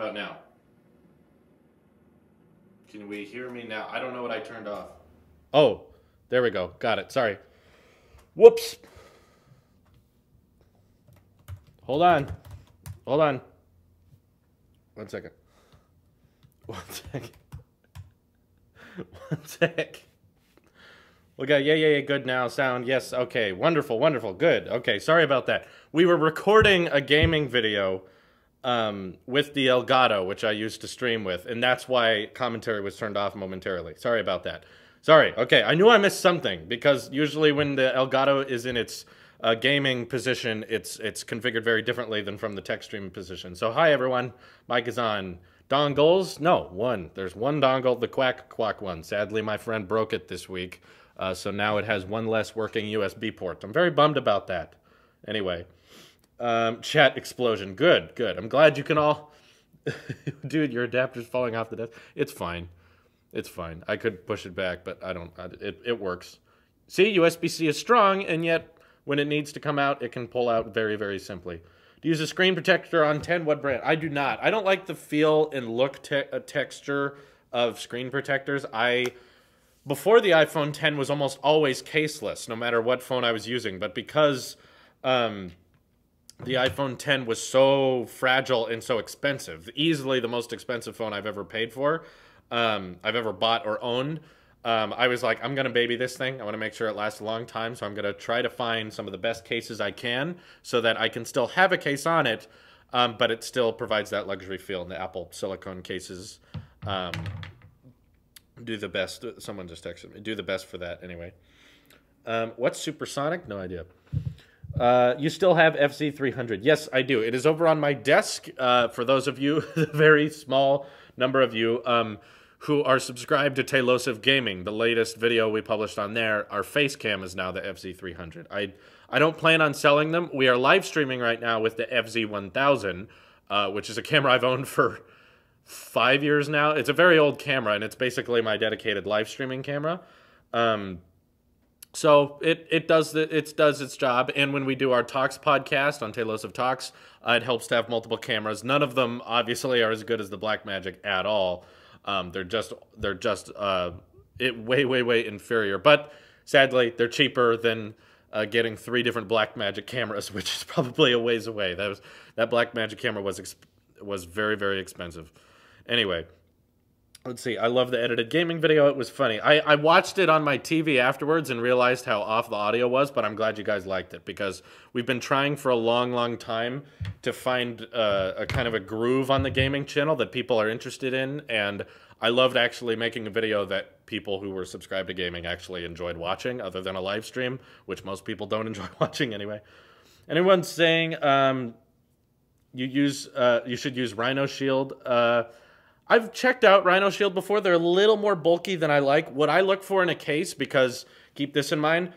about now? Can we hear me now? I don't know what I turned off. Oh, there we go. Got it. Sorry. Whoops. Hold on. Hold on. 1 second. 1 second. 1 sec. Okay, yeah, good now. Sound, yes, okay. Wonderful, good. Okay, sorry about that. We were recording a gaming video with the Elgato, which I used to stream with, and that's why commentary was turned off momentarily. Sorry about that. Sorry, okay, I knew I missed something, because usually when the Elgato is in its gaming position, it's configured very differently than from the tech stream position. So hi everyone, mic is on. Dongles? No, one. There's one dongle, the Quack one. Sadly, my friend broke it this week, so now it has one less working USB port. I'm very bummed about that. Anyway, chat explosion. Good. I'm glad you can all... Dude, your adapter's falling off the desk. It's fine. It's fine. I could push it back, but I don't... It works. See, USB-C is strong, and yet when it needs to come out, it can pull out very, very simply. Do you use a screen protector on 10? What brand? I do not. I don't like the feel and look texture of screen protectors. Before the iPhone 10 was almost always caseless, no matter what phone I was using. But because the iPhone 10 was so fragile and so expensive, easily the most expensive phone I've ever paid for, I've ever bought or owned, I was like, I'm going to baby this thing. I want to make sure it lasts a long time, so I'm going to try to find some of the best cases I can so that I can still have a case on it, but it still provides that luxury feel. And the Apple silicone cases do the best. Someone just texted me. Do the best for that anyway. What's supersonic? No idea. You still have FZ300? Yes, I do. It is over on my desk. For those of you, the very small number of you, who are subscribed to Tailosive Gaming. The latest video we published on there, our face cam is now the FZ300. I don't plan on selling them. We are live streaming right now with the FZ1000, which is a camera I've owned for 5 years now. It's a very old camera, and it's basically my dedicated live streaming camera. So it does its job. And when we do our Talks podcast on Tailosive Talks, it helps to have multiple cameras. None of them obviously are as good as the Blackmagic at all. They're just way inferior. But sadly, they're cheaper than getting 3 different Blackmagic cameras, which is probably a ways away. That Blackmagic camera was very, very expensive. Anyway, let's see. I love the edited gaming video. It was funny. I watched it on my TV afterwards and realized how off the audio was, but I'm glad you guys liked it because we've been trying for a long time to find a kind of a groove on the gaming channel that people are interested in, and I loved actually making a video that people who were subscribed to gaming actually enjoyed watching, other than a live stream, which most people don't enjoy watching anyway. Anyone saying you should use Rhino Shield? I've checked out Rhino Shield before. They're a little more bulky than I like. What I look for in a case, because keep this in mind,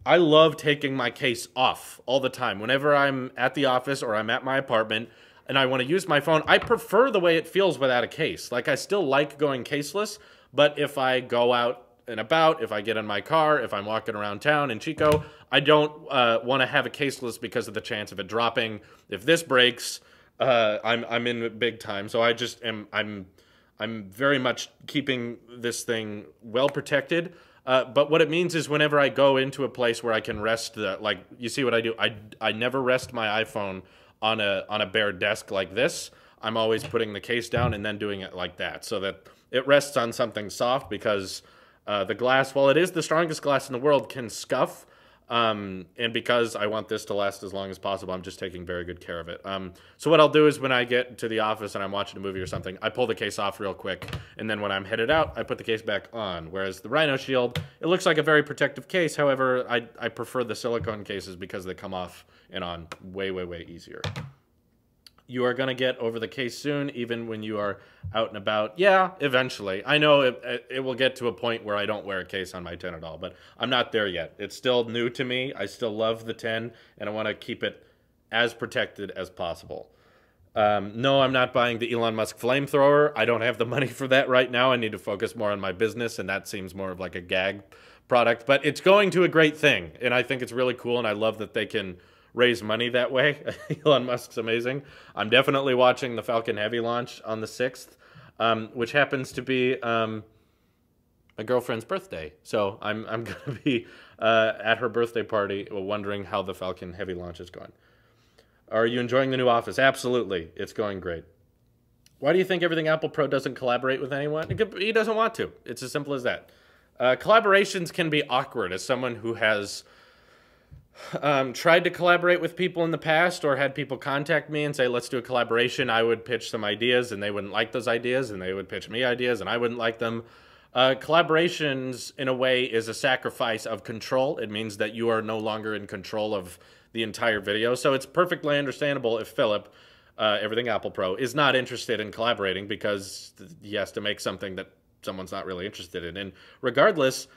I love taking my case off all the time. Whenever I'm at the office or I'm at my apartment and I want to use my phone, I prefer the way it feels without a case. Like, I still like going caseless, but if I go out and about, if I get in my car, if I'm walking around town in Chico, I don't want to have a caseless because of the chance of it dropping. If this breaks, I'm in big time. So I just I'm very much keeping this thing well protected. But what it means is whenever I go into a place where I can rest like, you see what I do? I never rest my iPhone on a bare desk like this. I'm always putting the case down and then doing it like that so that it rests on something soft, because the glass, while it is the strongest glass in the world, can scuff. And because I want this to last as long as possible, I'm just taking very good care of it. So what I'll do is when I get to the office and I'm watching a movie or something, I pull the case off real quick, and then when I'm headed out, I put the case back on. Whereas the Rhino Shield, it looks like a very protective case. However, I prefer the silicone cases because they come off and on way easier. You are going to get over the case soon, even when you are out and about. Yeah, eventually. I know it will get to a point where I don't wear a case on my 10 at all, but I'm not there yet. It's still new to me. I still love the 10, and I want to keep it as protected as possible. No, I'm not buying the Elon Musk flamethrower. I don't have the money for that right now. I need to focus more on my business, and that seems more of like a gag product. But it's going to a great thing, and I think it's really cool, and I love that they can raise money that way. Elon Musk's amazing. I'm definitely watching the Falcon Heavy launch on the 6th, which happens to be my girlfriend's birthday. So I'm going to be at her birthday party wondering how the Falcon Heavy launch is going. Are you enjoying the new Office? Absolutely. It's going great. Why do you think everything Apple Pro doesn't collaborate with anyone? He doesn't want to. It's as simple as that. Collaborations can be awkward. As someone who has tried to collaborate with people in the past or had people contact me and say, let's do a collaboration, I would pitch some ideas and they wouldn't like those ideas, and they would pitch me ideas and I wouldn't like them. Collaborations, in a way, is a sacrifice of control. It means that you are no longer in control of the entire video. So it's perfectly understandable if Philip, Everything Apple Pro, is not interested in collaborating because he has to make something that someone's not really interested in. And regardless,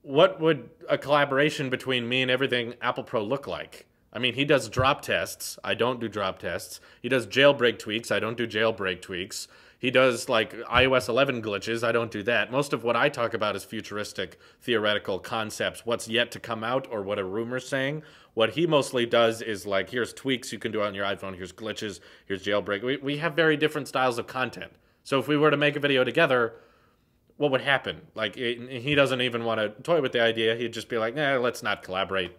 what would a collaboration between me and Everything Apple Pro look like? I mean, he does drop tests. I don't do drop tests. He does jailbreak tweaks. I don't do jailbreak tweaks. He does, like, iOS 11 glitches. I don't do that. Most of what I talk about is futuristic, theoretical concepts, what's yet to come out or what a rumor's saying. What he mostly does is, like, here's tweaks you can do on your iPhone, here's glitches, here's jailbreak. We have very different styles of content. So if we were to make a video together, what would happen? Like, he doesn't even want to toy with the idea. He'd just be like, nah, let's not collaborate.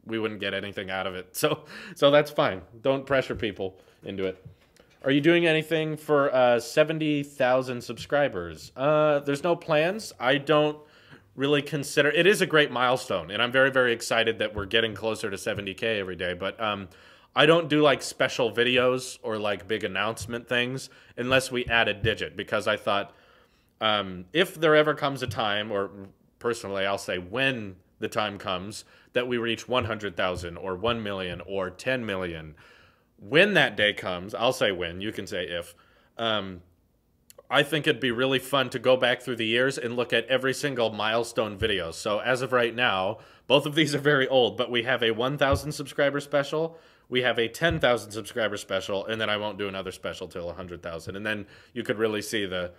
We wouldn't get anything out of it. So that's fine. Don't pressure people into it. Are you doing anything for 70,000 subscribers? There's no plans. I don't really consider... It is a great milestone, and I'm very, very excited that we're getting closer to 70K every day, but I don't do, like, special videos or, like, big announcement things unless we add a digit, because I thought if there ever comes a time, or personally I'll say when the time comes, that we reach 100,000 or 1 million or 10 million... When that day comes, I'll say when, you can say if, I think it'd be really fun to go back through the years and look at every single milestone video. So as of right now, both of these are very old, but we have a 1,000 subscriber special, we have a 10,000 subscriber special, and then I won't do another special till 100,000. And then you could really see the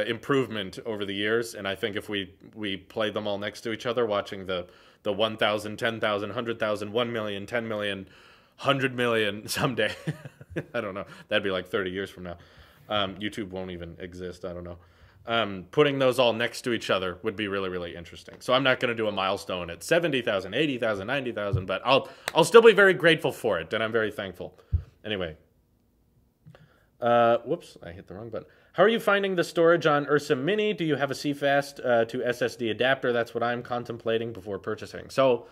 improvement over the years. And I think if we play them all next to each other, watching the 1,000, 10,000, 100,000, 1 million, 10 million, 100 million someday. I don't know. That'd be like 30 years from now. YouTube won't even exist. I don't know. Putting those all next to each other would be really, really interesting. So I'm not going to do a milestone at 70,000, 80,000, 90,000, but I'll still be very grateful for it, and I'm very thankful. Anyway. Whoops, I hit the wrong button. How are you finding the storage on Ursa Mini? Do you have a CFast to SSD adapter? That's what I'm contemplating before purchasing. So,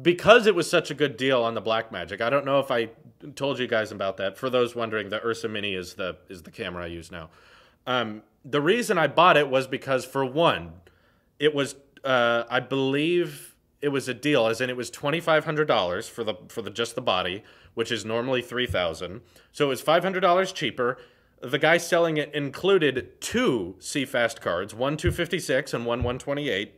because it was such a good deal on the Blackmagic, I don't know if I told you guys about that. For those wondering, the Ursa Mini is the camera I use now. The reason I bought it was because, for one, it was I believe it was a deal, as in it was $2,500 for the just the body, which is normally $3,000. So it was $500 cheaper. The guy selling it included 2 CFast cards, one 256 and one 128,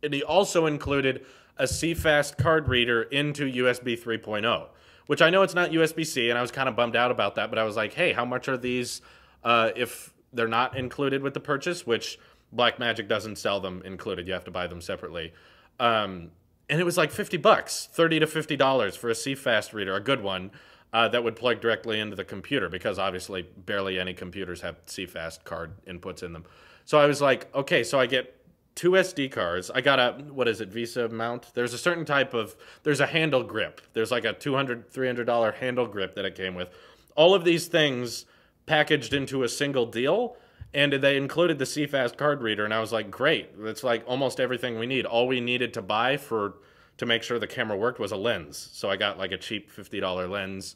and he also included a CFast card reader into USB 3.0, which I know it's not USB-C, and I was kind of bummed out about that, but I was like, hey, how much are these if they're not included with the purchase, which Blackmagic doesn't sell them included. You have to buy them separately. And it was like $50, $30 to $50 for a CFast reader, a good one. That would plug directly into the computer, because obviously barely any computers have CFast card inputs in them. So I was like, okay, so I get 2 SD cards. I got a, what is it, Visa mount? There's a certain type of, there's a handle grip. There's like a $200, $300 handle grip that it came with. All of these things packaged into a single deal, and they included the CFast card reader, and I was like, great. That's like almost everything we need. All we needed to buy to make sure the camera worked was a lens. So I got like a cheap $50 lens,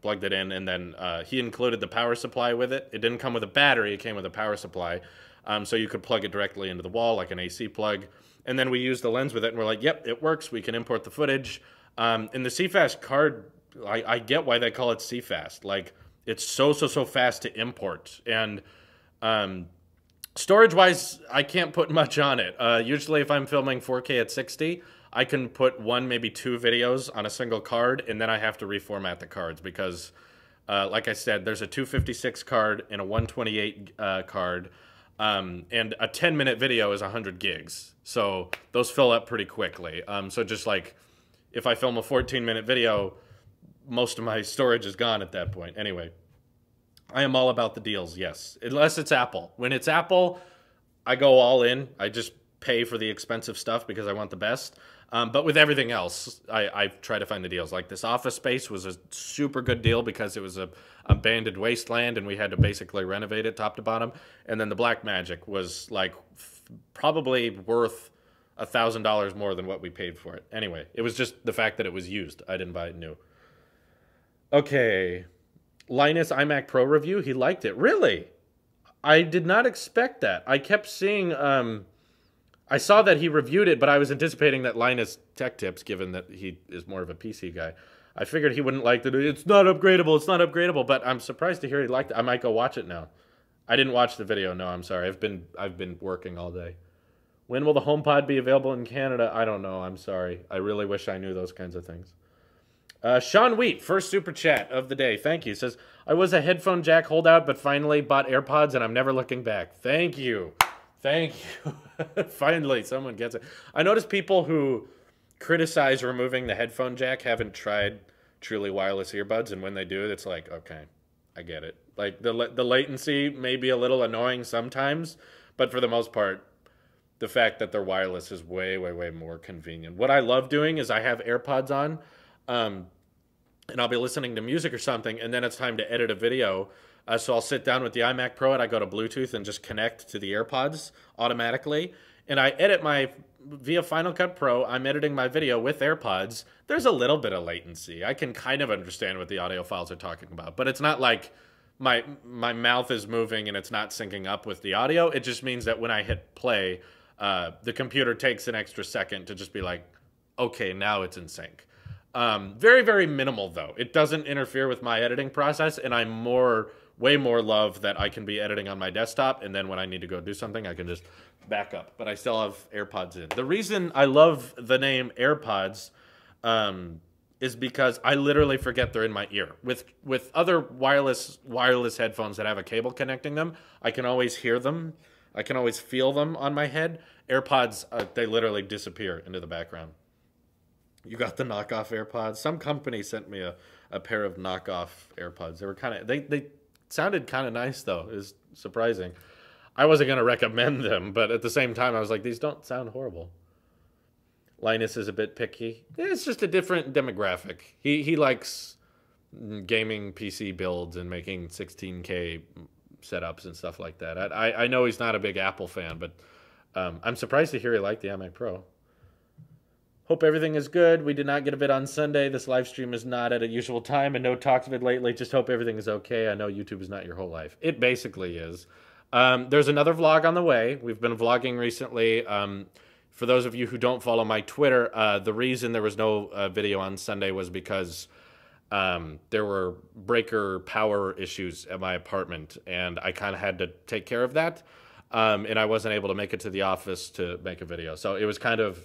plugged it in, and then he included the power supply with it. It didn't come with a battery, it came with a power supply. So you could plug it directly into the wall like an AC plug. And then we used the lens with it, and we're like, yep, it works. We can import the footage. And the CFast card, I get why they call it CFast. Like, it's so fast to import. And storage-wise, I can't put much on it. Usually if I'm filming 4K at 60, I can put 1, maybe 2 videos on a single card, and then I have to reformat the cards because, like I said, there's a 256 card and a 128 card, and a 10-minute video is 100 gigs. So those fill up pretty quickly. So just like if I film a 14-minute video, most of my storage is gone at that point. Anyway, I am all about the deals, yes. Unless it's Apple. When it's Apple, I go all in. I just pay for the expensive stuff because I want the best. But with everything else, I try to find the deals. Like this Office Space was a super good deal because it was a abandoned wasteland and we had to basically renovate it top to bottom. And then the Blackmagic was like probably worth $1,000 more than what we paid for it. Anyway, it was just the fact that it was used. I didn't buy it new. Okay. Linus iMac Pro review. He liked it. Really? I did not expect that. I kept seeing... I saw that he reviewed it, but I was anticipating that Linus Tech Tips, given that he is more of a PC guy, I figured he wouldn't like it. It's not upgradable. It's not upgradable. But I'm surprised to hear he liked it. I might go watch it now. I didn't watch the video. No, I'm sorry. I've been working all day. When will the HomePod be available in Canada? I don't know. I'm sorry. I really wish I knew those kinds of things. Sean Wheat, first super chat of the day. Thank you. Says, I was a headphone jack holdout, but finally bought AirPods, and I'm never looking back. Thank you. Thank you. Finally, someone gets it. I noticed people who criticize removing the headphone jack haven't tried truly wireless earbuds, and when they do, it's like, okay, I get it. Like, the latency may be a little annoying sometimes, but for the most part, the fact that they're wireless is way, way, way more convenient. What I love doing is I have AirPods on, and I'll be listening to music or something, and then it's time to edit a video. So I'll sit down with the iMac Pro and I go to Bluetooth and just connect to the AirPods automatically. And I edit via Final Cut Pro, I'm editing my video with AirPods. There's a little bit of latency. I can kind of understand what the audio files are talking about, but it's not like my mouth is moving and it's not syncing up with the audio. It just means that when I hit play, the computer takes an extra second to just be like, okay, now it's in sync. Very, very minimal though. It doesn't interfere with my editing process, and I'm way more love that I can be editing on my desktop, and then when I need to go do something, I can just back up. But I still have AirPods in. The reason I love the name AirPods is because I literally forget they're in my ear. With other wireless headphones that have a cable connecting them, I can always hear them. I can always feel them on my head. AirPods, they literally disappear into the background. You got the knockoff AirPods. Some company sent me a pair of knockoff AirPods. They were they sounded kind of nice though. It was surprising. I wasn't going to recommend them, but at the same time I was like, these don't sound horrible. Linus is a bit picky. It's just a different demographic. He likes gaming PC builds and making 16K setups and stuff like that. I know he's not a big Apple fan, but I'm surprised to hear he liked the iMac Pro. Hope everything is good. We did not get a vid on Sunday. This live stream is not at a usual time, and no talks vid lately. Just hope everything is okay. I know YouTube is not your whole life. It basically is. There's another vlog on the way. We've been vlogging recently. For those of you who don't follow my Twitter, the reason there was no video on Sunday was because there were breaker power issues at my apartment, and I kind of had to take care of that. And I wasn't able to make it to the office to make a video. So it was kind of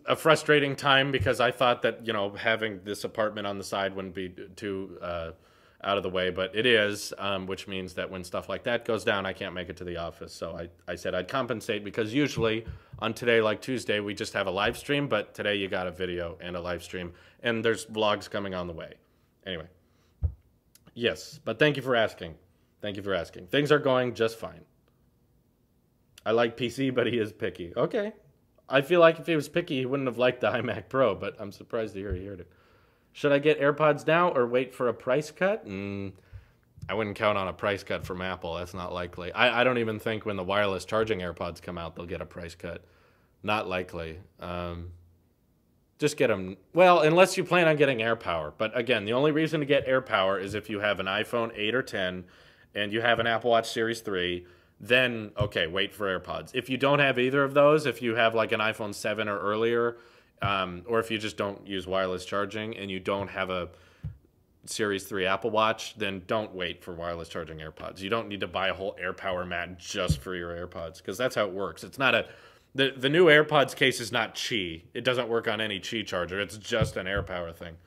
a frustrating time because I thought that, having this apartment on the side wouldn't be too out of the way, but it is, which means that when stuff like that goes down, I can't make it to the office. So I said I'd compensate, because usually on today, like Tuesday, we just have a live stream, but today you got a video and a live stream, and there's vlogs coming on the way. Anyway, yes, but thank you for asking. Thank you for asking. Things are going just fine. I like PC, but he is picky. Okay. I feel like if he was picky, he wouldn't have liked the iMac Pro, but I'm surprised to hear he heard it. Should I get AirPods now or wait for a price cut? I wouldn't count on a price cut from Apple. That's not likely. I don't even think when the wireless charging AirPods come out, they'll get a price cut. Not likely. Just get them. Well, unless you plan on getting AirPower. But again, the only reason to get AirPower is if you have an iPhone 8 or 10 and you have an Apple Watch Series 3. Then, okay, wait for AirPods. If you don't have either of those, if you have like an iPhone 7 or earlier, or if you just don't use wireless charging and you don't have a Series 3 Apple Watch, then don't wait for wireless charging AirPods. You don't need to buy a whole AirPower mat just for your AirPods, because that's how it works. It's not the new AirPods case is not Qi. It doesn't work on any Qi charger. It's just an AirPower thing.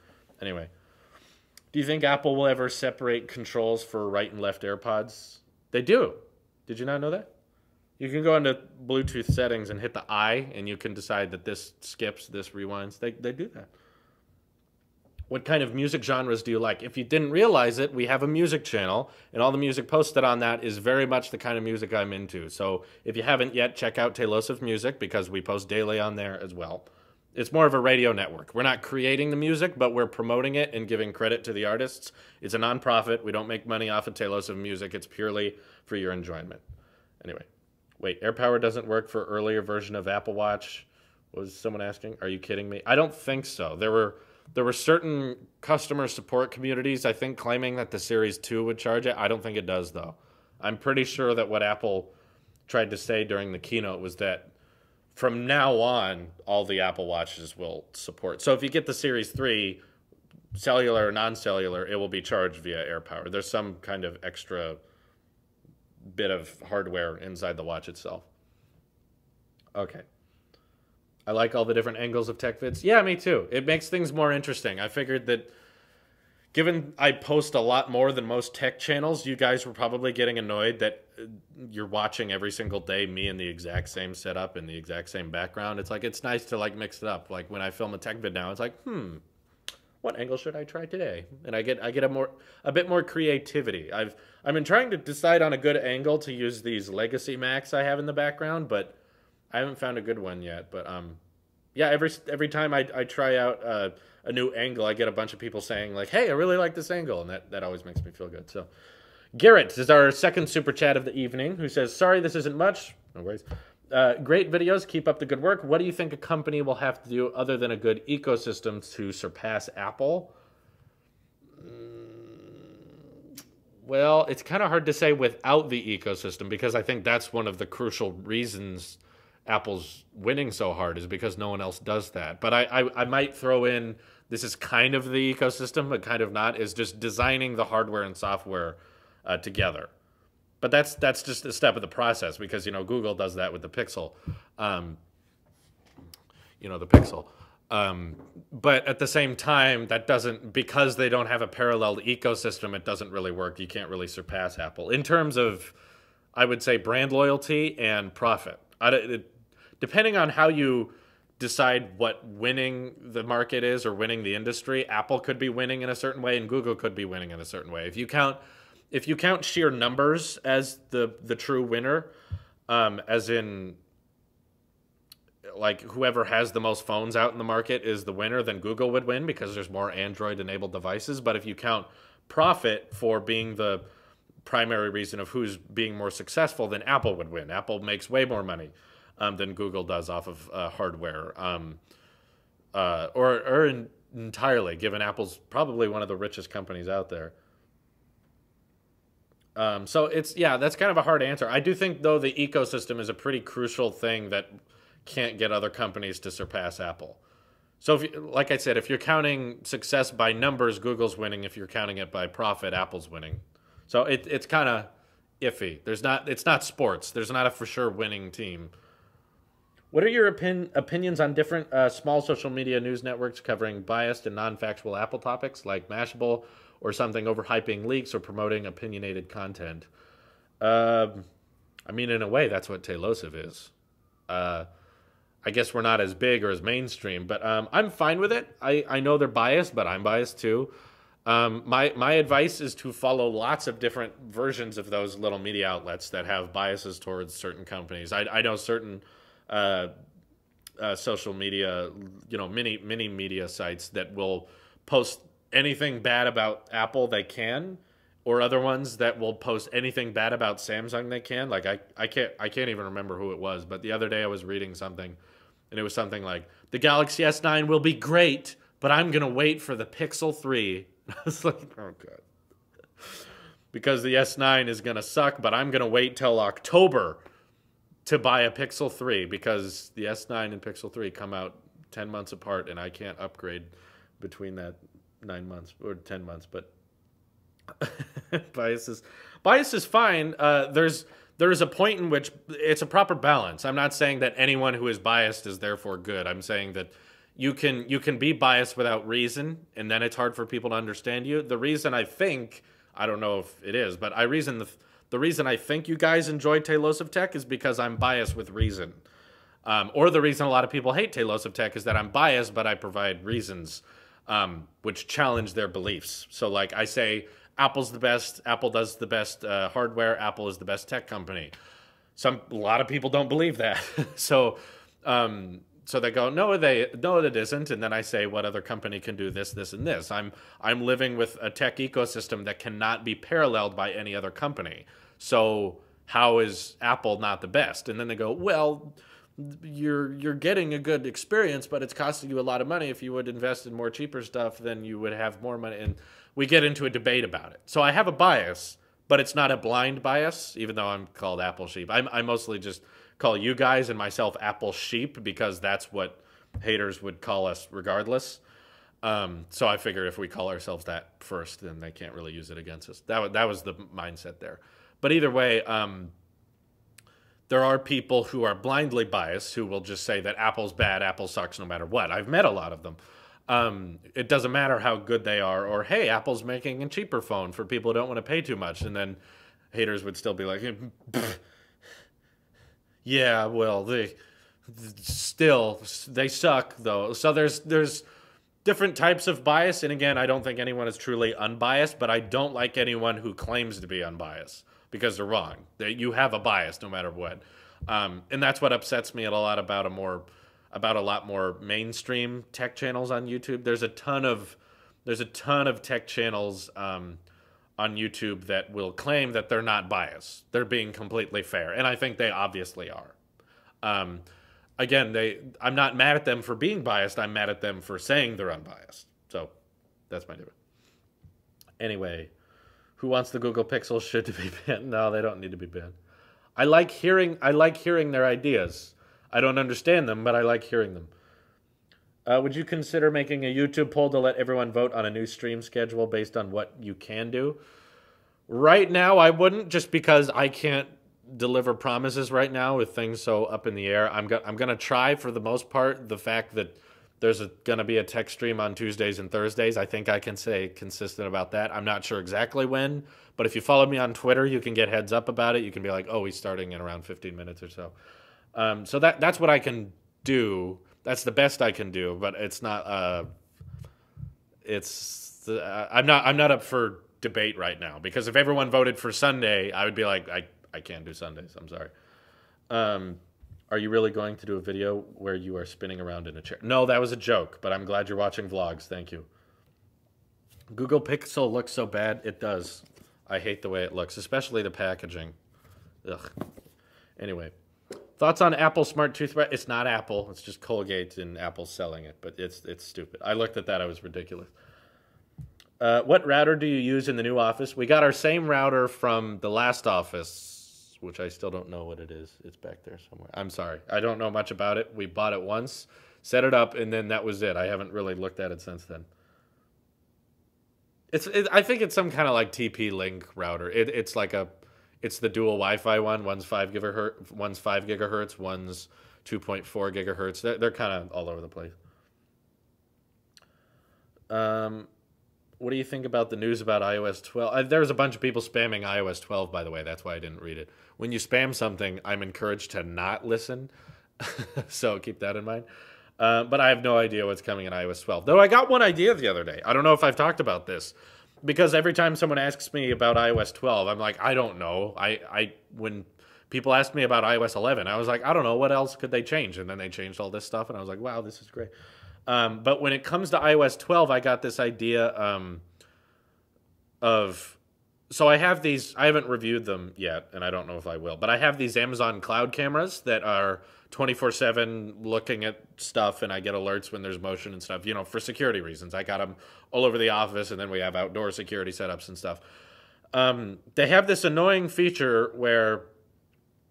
Anyway, do you think Apple will ever separate controls for right and left AirPods? They do. Did you not know that? You can go into Bluetooth settings and hit the I, and you can decide that this skips, this rewinds. They do that. What kind of music genres do you like? If you didn't realize it, we have a music channel, and all the music posted on that is very much the kind of music I'm into. So if you haven't yet, check out Tailosive Music, because we post daily on there as well. It's more of a radio network. We're not creating the music, but we're promoting it and giving credit to the artists. It's a nonprofit. We don't make money off of Tailosive Music. It's purely for your enjoyment. Anyway, wait, AirPower doesn't work for earlier version of Apple Watch? Was someone asking? Are you kidding me? I don't think so. There were certain customer support communities, I think, claiming that the Series 2 would charge it. I don't think it does, though. I'm pretty sure that what Apple tried to say during the keynote was that from now on, all the Apple Watches will support. So if you get the Series 3, cellular or non-cellular, it will be charged via AirPower. There's some kind of extra bit of hardware inside the watch itself. Okay. I like all the different angles of tech vids. Yeah, me too. It makes things more interesting. I figured that given I post a lot more than most tech channels, you guys were probably getting annoyed that you're watching every single day me in the exact same setup and the exact same background. It's like, it's nice to like mix it up. Like when I film a tech vid now, it's like, what angle should I try today? And I get a bit more creativity. I've been trying to decide on a good angle to use these Legacy Macs I have in the background, but I haven't found a good one yet. But yeah, every time I try out a new angle, I get a bunch of people saying like, "Hey, I really like this angle," and that always makes me feel good. So, Garrett is our second super chat of the evening, who says, "Sorry, this isn't much. No worries. Great videos. Keep up the good work. What do you think a company will have to do other than a good ecosystem to surpass Apple?" Well, it's kind of hard to say without the ecosystem, because I think that's one of the crucial reasons Apple's winning so hard, is because no one else does that. But I might throw in, this is kind of the ecosystem, but kind of not, is just designing the hardware and software together. But that's just a step of the process, because, Google does that with the Pixel. The Pixel. But at the same time, that doesn't, because they don't have a parallel ecosystem, it doesn't really work. You can't really surpass Apple in terms of, I would say, brand loyalty and profit. Depending on how you decide what winning the market is or winning the industry, Apple could be winning in a certain way and Google could be winning in a certain way. If you count sheer numbers as the true winner, as in like whoever has the most phones out in the market is the winner, then Google would win because there's more Android-enabled devices. But if you count profit for being the primary reason of who's being more successful, then Apple would win. Apple makes way more money than Google does off of hardware, entirely, given Apple's probably one of the richest companies out there. So that's kind of a hard answer. I do think, though, the ecosystem is a pretty crucial thing that can't get other companies to surpass Apple. So, like I said, if you're counting success by numbers, Google's winning. If you're counting it by profit, Apple's winning. So it's kind of iffy. It's not sports. There's not a for sure winning team. What are your opinions on different small social media news networks covering biased and non-factual Apple topics like Mashable, or something overhyping leaks or promoting opinionated content? I mean, in a way, that's what Tailosive is. I guess we're not as big or as mainstream, but I'm fine with it. I know they're biased, but I'm biased too. My advice is to follow lots of different versions of those little media outlets that have biases towards certain companies. I know certain social media, mini media sites that will post anything bad about Apple they can, or other ones that will post anything bad about Samsung they can. Like I can't even remember who it was, but the other day I was reading something, and it was something like, the Galaxy S9 will be great, but I'm gonna wait for the Pixel 3. I was like, oh god, because the S9 is gonna suck, but I'm gonna wait till October to buy a Pixel 3, because the S9 and Pixel 3 come out 10 months apart, and I can't upgrade between that 9 months or 10 months. But bias is fine. There is a point in which it's a proper balance. I'm not saying that anyone who is biased is therefore good. I'm saying that you can be biased without reason, and then it's hard for people to understand you. The reason, I think, I don't know if it is, but I reason The reason I think you guys enjoy Tailosive Tech is because I'm biased with reason. Or the reason a lot of people hate Tailosive Tech is that I'm biased, but I provide reasons which challenge their beliefs. So, like, I say Apple's the best, Apple does the best hardware, Apple is the best tech company. A lot of people don't believe that. So they go, no, it isn't. And then I say, what other company can do this, this, and this? I'm living with a tech ecosystem that cannot be paralleled by any other company. So how is Apple not the best? And then they go, well, you're getting a good experience, but it's costing you a lot of money. If you would invest in more cheaper stuff, then you would have more money. And we get into a debate about it. So I have a bias, but it's not a blind bias, even though I'm called Apple Sheep. I mostly just call you guys and myself Apple Sheep because that's what haters would call us regardless. So I figure if we call ourselves that first, then they can't really use it against us. That was the mindset there. But either way, there are people who are blindly biased who will just say that Apple's bad, Apple sucks no matter what. I've met a lot of them. It doesn't matter how good they are, or hey, Apple's making a cheaper phone for people who don't want to pay too much. And then haters would still be like, yeah, well, they suck though. So there's different types of bias. And again, I don't think anyone is truly unbiased, but I don't like anyone who claims to be unbiased because they're wrong. You have a bias no matter what. And that's what upsets me a lot about a lot more mainstream tech channels on YouTube. There's a ton of tech channels on YouTube that will claim that they're not biased. They're being completely fair, and I think they obviously are. Again, I'm not mad at them for being biased. I'm mad at them for saying they're unbiased. So that's my difference. Anyway, who wants the Google Pixel shit to be banned? No, they don't need to be banned. I like hearing their ideas. I don't understand them, but I like hearing them. Would you consider making a YouTube poll to let everyone vote on a new stream schedule based on what you can do? Right now, I wouldn't, just because I can't deliver promises right now with things so up in the air. I'm going to try, for the most part, the fact that there's going to be a tech stream on Tuesdays and Thursdays. I think I can say consistent about that. I'm not sure exactly when, but if you follow me on Twitter, you can get heads up about it. You can be like, oh, he's starting in around 15 minutes or so. So that's what I can do. That's the best I can do, but it's not. I'm not up for debate right now, because if everyone voted for Sunday, I would be like, I can't do Sundays. I'm sorry. Are you really going to do a video where you are spinning around in a chair? No, that was a joke, but I'm glad you're watching vlogs. Thank you. Google Pixel looks so bad. It does. I hate the way it looks, especially the packaging. Ugh. Anyway. Thoughts on Apple smart toothbrush? It's not Apple. It's just Colgate, and Apple's selling it. But it's stupid. I looked at that. I was ridiculous. What router do you use in the new office? We got our same router from the last office, which I still don't know what it is. It's back there somewhere. I'm sorry. I don't know much about it. We bought it once, set it up, and then that was it. I haven't really looked at it since then. I think it's some kind of like TP-Link router. It's the dual Wi-Fi one. One's 5 gigahertz, one's 2.4 gigahertz. They're kind of all over the place. What do you think about the news about iOS 12? There was a bunch of people spamming iOS 12, by the way. That's why I didn't read it. When you spam something, I'm encouraged to not listen. So keep that in mind. But I have no idea what's coming in iOS 12. Though I got one idea the other day. I don't know if I've talked about this. Because every time someone asks me about iOS 12, I'm like, I don't know. When people asked me about iOS 11, I was like, I don't know. What else could they change? And then they changed all this stuff, and I was like, wow, this is great. But when it comes to iOS 12, I got this idea so I have these, I haven't reviewed them yet, and I don't know if I will, but I have these Amazon Cloud cameras that are 24/7 looking at stuff, and I get alerts when there's motion and stuff, for security reasons. I got them all over the office, and then we have outdoor security setups and stuff. They have this annoying feature where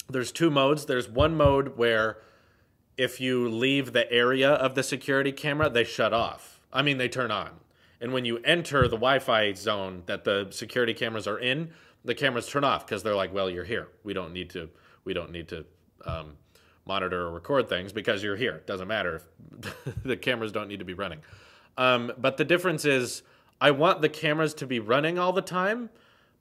there's two modes. There's one mode where if you leave the area of the security camera, they shut off. I mean, they turn on. And when you enter the Wi-Fi zone that the security cameras are in, the cameras turn off because they're like, well, you're here. We don't need to monitor or record things because you're here. It doesn't matter if the cameras don't need to be running. But the difference is I want the cameras to be running all the time,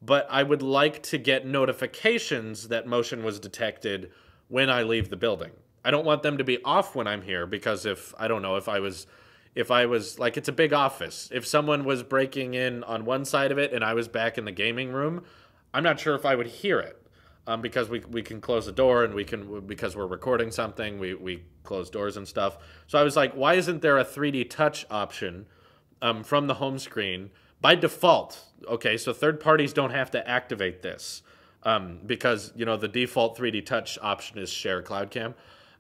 but I would like to get notifications that motion was detected when I leave the building. I don't want them to be off when I'm here, because if I don't know, if I was like, it's a big office. If someone was breaking in on one side of it and I was back in the gaming room, I'm not sure if I would hear it. Because we can close the door, and because we're recording something, we close doors and stuff. So I was like, why isn't there a 3D touch option from the home screen by default? Okay, so third parties don't have to activate this, because the default 3D touch option is share cloud cam,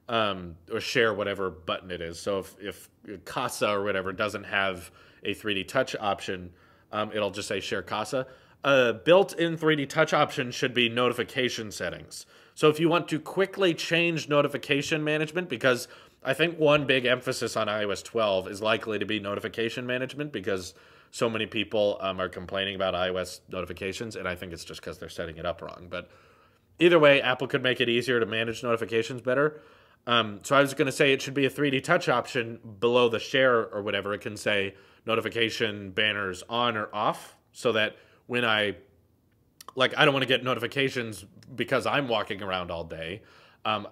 or share whatever button it is. So if Casa or whatever doesn't have a 3D touch option, it'll just say share Casa. Built-in 3D touch option should be notification settings. So if you want to quickly change notification management, because I think one big emphasis on iOS 12 is likely to be notification management, because so many people are complaining about iOS notifications, and I think it's just because they're setting it up wrong. But either way, Apple could make it easier to manage notifications better. So I was going to say it should be a 3D touch option below the share or whatever. It can say notification banners on or off, so that when I don't want to get notifications because I'm walking around all day,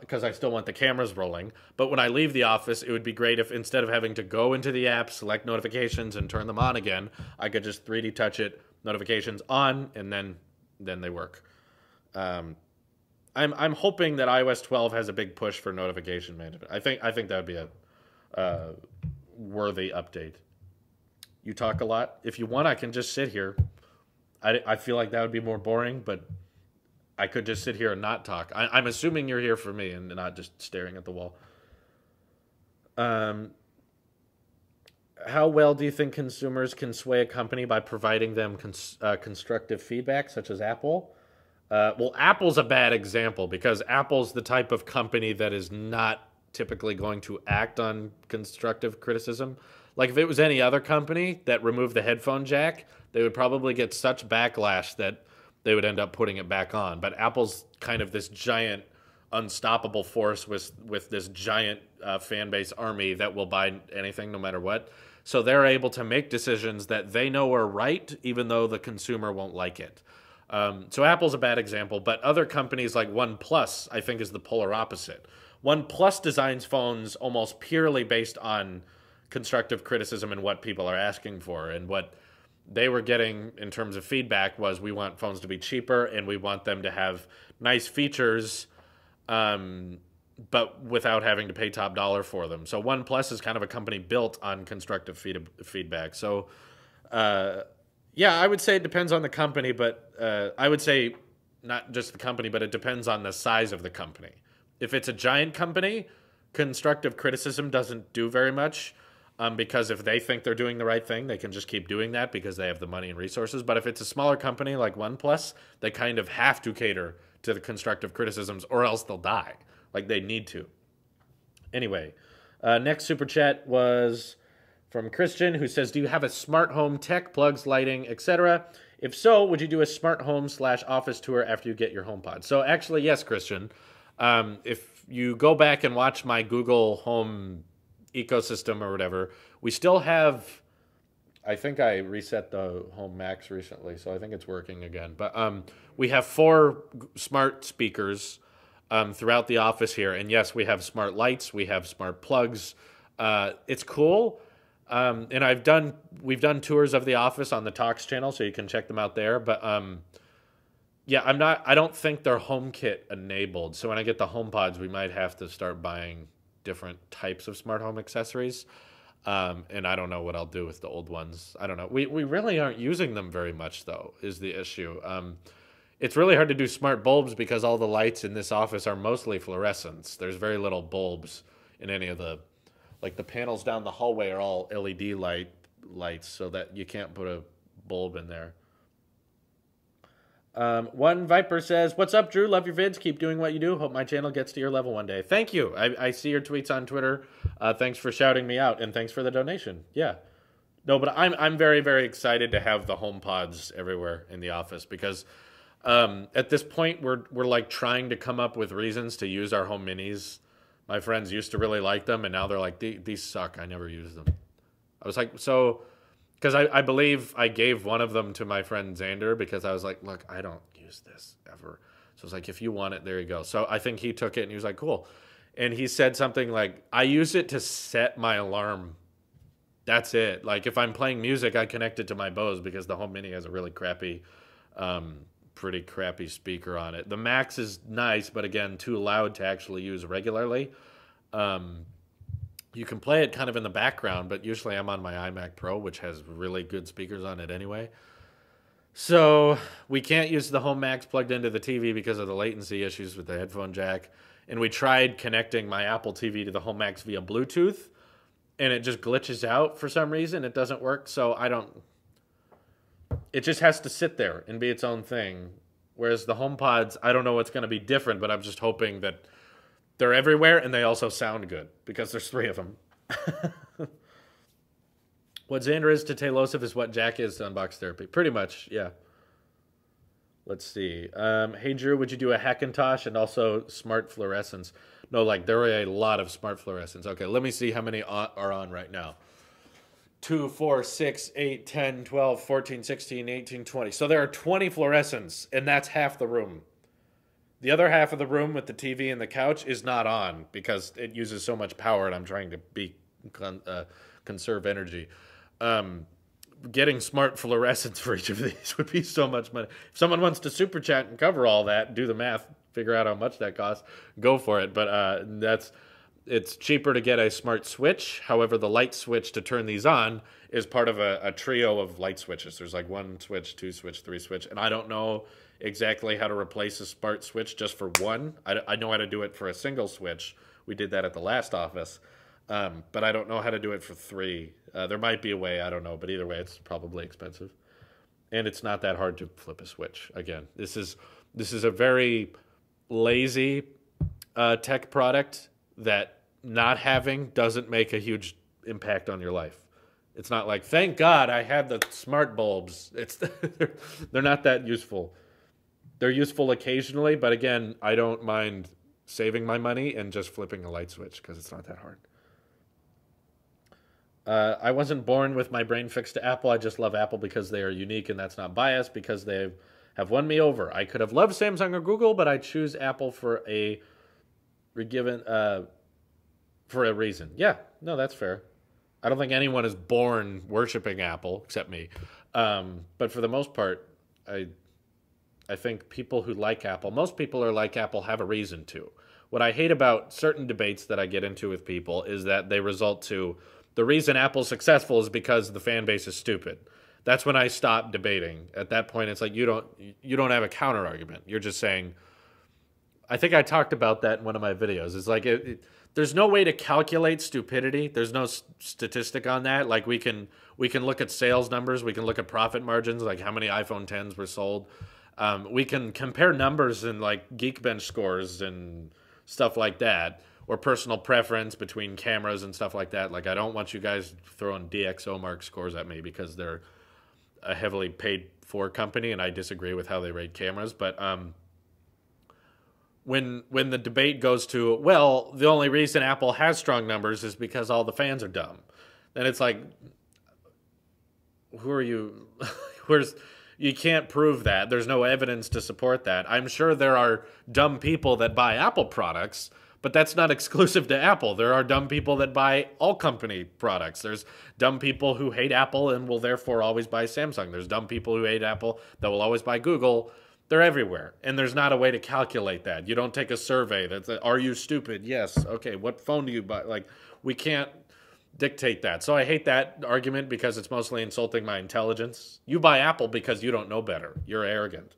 because I still want the cameras rolling. But when I leave the office, it would be great if, instead of having to go into the app, select notifications, and turn them on again, I could just 3D touch it, notifications on, and then they work. I'm hoping that iOS 12 has a big push for notification management. I think that would be a worthy update. You talk a lot. If you want, I can just sit here. I feel like that would be more boring, but I could just sit here and not talk. I'm assuming you're here for me and not just staring at the wall. How well do you think consumers can sway a company by providing them constructive feedback, such as Apple? Well, Apple's a bad example, because Apple's the type of company that is not typically going to act on constructive criticism. Like, if it was any other company that removed the headphone jack, they would probably get such backlash that they would end up putting it back on. But Apple's kind of this giant, unstoppable force with this giant fan base army that will buy anything no matter what. So they're able to make decisions that they know are right, even though the consumer won't like it. So Apple's a bad example, but other companies like OnePlus, I think, is the polar opposite. OnePlus designs phones almost purely based on constructive criticism and what people are asking for, and what they were getting in terms of feedback was, we want phones to be cheaper and we want them to have nice features, but without having to pay top dollar for them. So OnePlus is kind of a company built on constructive feedback. So yeah, I would say it depends on the company, but I would say not just the company, but it depends on the size of the company. If it's a giant company, constructive criticism doesn't do very much. Because if they think they're doing the right thing, they can just keep doing that because they have the money and resources. But if it's a smaller company like OnePlus, they kind of have to cater to the constructive criticisms, or else they'll die. Like, they need to. Anyway, next super chat was from Christian, who says, do you have a smart home tech, plugs, lighting, etc.? If so, would you do a smart home / office tour after you get your HomePod? So actually, yes, Christian. If you go back and watch my Google Home ecosystem or whatever, we still have, I think I reset the Home Max recently, so I think it's working again. But we have 4 smart speakers throughout the office here. And yes, we have smart lights, we have smart plugs. It's cool. And we've done tours of the office on the Talks channel, so you can check them out there. But yeah, I don't think they're HomeKit enabled. So when I get the HomePods, we might have to start buying different types of smart home accessories. And I don't know what I'll do with the old ones. I don't know. We really aren't using them very much, though, is the issue. It's really hard to do smart bulbs because all the lights in this office are mostly fluorescents. There's very little bulbs in any of the, like, the panels down the hallway are all LED lights, so that you can't put a bulb in there. One Viper says, what's up, Drew? Love your vids. Keep doing what you do. Hope my channel gets to your level one day. Thank you. I see your tweets on Twitter. Thanks for shouting me out, and thanks for the donation. Yeah. No, but I'm very, very excited to have the HomePods everywhere in the office, because at this point we're like trying to come up with reasons to use our Home Minis. My friends used to really like them, and now they're like, these suck. I never use them. I was like, so Because I believe I gave one of them to my friend Xander because I was like, look, I don't use this ever. So I was like, if you want it, there you go. So I think he took it and he was like, cool. And he said something like, I use it to set my alarm. That's it. Like if I'm playing music, I connect it to my Bose because the Home Mini has a really crappy, pretty crappy speaker on it. The Max is nice, but again, too loud to actually use regularly. You can play it kind of in the background, but usually I'm on my iMac Pro, which has really good speakers on it anyway. So we can't use the Home Max plugged into the TV because of the latency issues with the headphone jack. And we tried connecting my Apple TV to the Home Max via Bluetooth, and it just glitches out for some reason. It doesn't work, so I don't... It just has to sit there and be its own thing. Whereas the HomePods, I don't know what's going to be different, but I'm just hoping that they're everywhere and they also sound good because there's 3 of them. What Xander is to Taylosif is what Jack is to Unbox Therapy. Pretty much, yeah. Let's see. Hey, Drew, would you do a Hackintosh and also smart fluorescence? No, like, there are a lot of smart fluorescence. Okay, let me see how many are on right now. 2, 4, 6, 8, 10, 12, 14, 16, 18, 20. So there are 20 fluorescents, and that's half the room. The other half of the room with the TV and the couch is not on because it uses so much power, and I'm trying to conserve energy. Getting smart fluorescents for each of these would be so much money. If someone wants to super chat and cover all that, do the math, figure out how much that costs, go for it. But it's cheaper to get a smart switch. However, the light switch to turn these on is part of a trio of light switches. There's like 1 switch, 2 switch, 3 switch, and I don't know exactly how to replace a smart switch just for one. I know how to do it for a single switch. We did that at the last office. But I don't know how to do it for 3. There might be a way, I don't know, but either way, it's probably expensive. And it's not that hard to flip a switch. Again, this is a very lazy tech product that not having doesn't make a huge impact on your life. It's not like, thank God I had the smart bulbs. They're not that useful. They're useful occasionally, but again, I don't mind saving my money and just flipping a light switch because it's not that hard. I wasn't born with my brain fixed to Apple. I just love Apple because they are unique, and that's not biased because they have won me over. I could have loved Samsung or Google, but I choose Apple for a reason. Yeah, no, that's fair. I don't think anyone is born worshiping Apple except me. But for the most part, I think people who like Apple, most people are like Apple, have a reason to. What I hate about certain debates that I get into with people is that they result to the reason Apple's successful is because the fan base is stupid. That's when I stop debating. At that point, it's like you don't have a counter argument. You're just saying. I think I talked about that in one of my videos. It's like there's no way to calculate stupidity. There's no statistic on that. Like we can look at sales numbers. We can look at profit margins, like how many iPhone 10s were sold. We can compare numbers and like Geekbench scores and stuff like that, or personal preference between cameras and stuff like that. Like I don't want you guys throwing DxOMark scores at me because they're a heavily paid for company and I disagree with how they rate cameras. But when the debate goes to, well, the only reason Apple has strong numbers is because all the fans are dumb, then it's like, who are you? You can't prove that. There's no evidence to support that. I'm sure there are dumb people that buy Apple products, but that's not exclusive to Apple. There are dumb people that buy all company products. There's dumb people who hate Apple and will therefore always buy Samsung. There's dumb people who hate Apple that will always buy Google. They're everywhere, and there's not a way to calculate that. You don't take a survey that's, are you stupid? Yes. Okay, what phone do you buy? Like, we can't dictate that. So I hate that argument because it's mostly insulting my intelligence. You buy Apple because you don't know better. You're arrogant.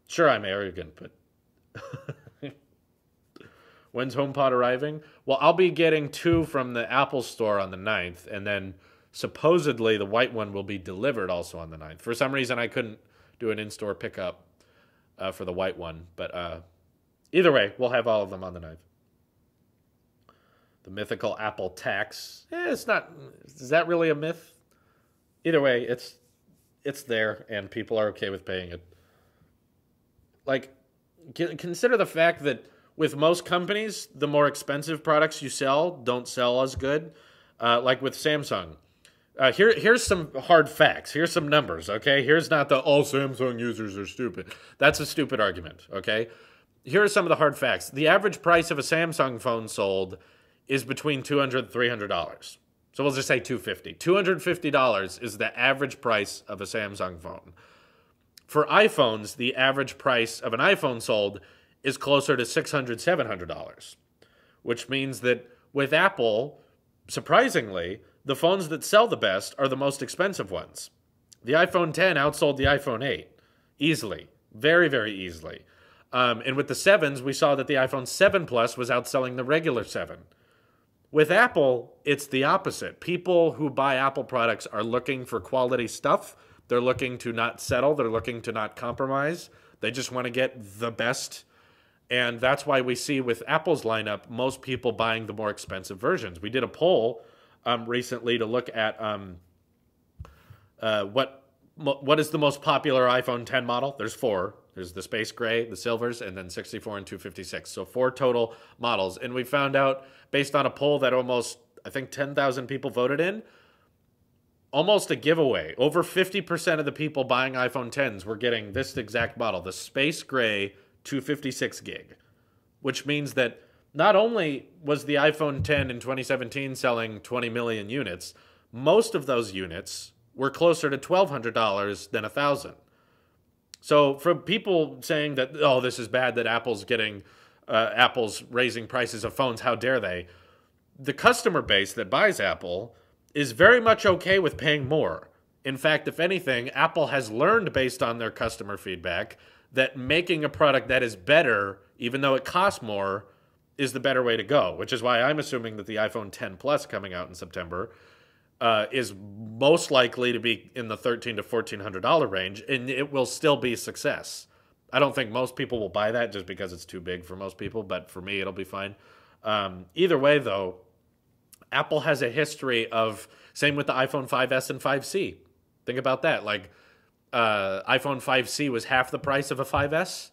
Sure, I'm arrogant, but when's HomePod arriving? Well, I'll be getting 2 from the Apple store on the 9th, and then supposedly the white one will be delivered also on the 9th. For some reason, I couldn't do an in-store pickup for the white one, but either way, we'll have all of them on the 9th. The mythical Apple tax. It's not. Is that really a myth? Either way, it's there, and people are okay with paying it. Like, consider the fact that with most companies, the more expensive products you sell don't sell as good. Like with Samsung. Here's some hard facts. Here's some numbers, okay? Here's not the all Samsung users are stupid. That's a stupid argument, okay? Here are some of the hard facts. The average price of a Samsung phone sold is between $200 and $300. So we'll just say $250. $250 is the average price of a Samsung phone. For iPhones, the average price of an iPhone sold is closer to $600, $700, which means that with Apple, surprisingly, the phones that sell the best are the most expensive ones. The iPhone X outsold the iPhone 8 easily, very, very easily. And with the 7s, we saw that the iPhone 7 Plus was outselling the regular 7. With Apple, it's the opposite. People who buy Apple products are looking for quality stuff. They're looking to not settle. They're looking to not compromise. They just want to get the best. And that's why we see with Apple's lineup, most people buying the more expensive versions. We did a poll recently to look at what is the most popular iPhone X model. There's 4. There's the Space Gray, the Silvers, and then 64 and 256. So 4 total models. And we found out, based on a poll that almost, I think, 10,000 people voted in, almost a giveaway. Over 50% of the people buying iPhone Xs were getting this exact model, the Space Gray 256 gig, which means that not only was the iPhone X in 2017 selling 20 million units, most of those units were closer to $1,200 than $1,000. So for people saying that, oh, this is bad that Apple's raising prices of phones, how dare they? The customer base that buys Apple is very much okay with paying more. In fact, if anything, Apple has learned based on their customer feedback that making a product that is better, even though it costs more, is the better way to go, which is why I'm assuming that the iPhone X Plus coming out in September is most likely to be in the $1,300 to $1,400 range, and it will still be a success. I don't think most people will buy that just because it's too big for most people, but for me, it'll be fine. Either way, though, Apple has a history of, same with the iPhone 5S and 5C. Think about that. Like, iPhone 5C was half the price of a 5S,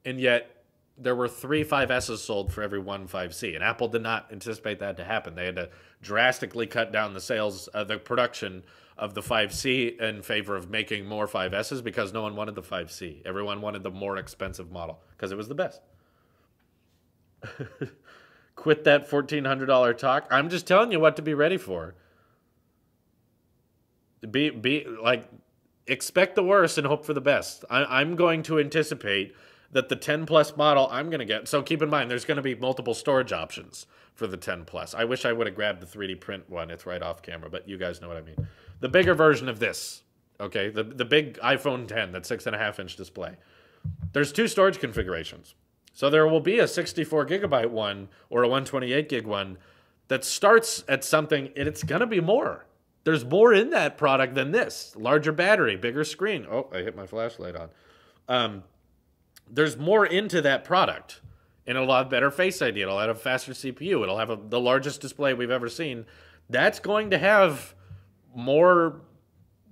and yet there were 3 5Ss sold for every 1 5C, and Apple did not anticipate that to happen. They had to drastically cut down the sales, the production of the 5C in favor of making more 5Ss because no one wanted the 5C. Everyone wanted the more expensive model because it was the best. Quit that $1,400 talk. I'm just telling you what to be ready for. Expect the worst and hope for the best. I'm going to anticipate that the 10 Plus model I'm going to get, so keep in mind, there's going to be multiple storage options for the 10 Plus. I wish I would have grabbed the 3D print one. It's right off camera, but you guys know what I mean. The bigger version of this, okay, the big iPhone X, that 6.5-inch display. There's 2 storage configurations. So there will be a 64 gigabyte one or a 128 gig one that starts at something, and it's going to be more. There's more in that product than this. Larger battery, bigger screen. Oh, I hit my flashlight on. There's more into that product, and it'll have better Face ID. It'll have a faster CPU. It'll have the largest display we've ever seen. That's going to have more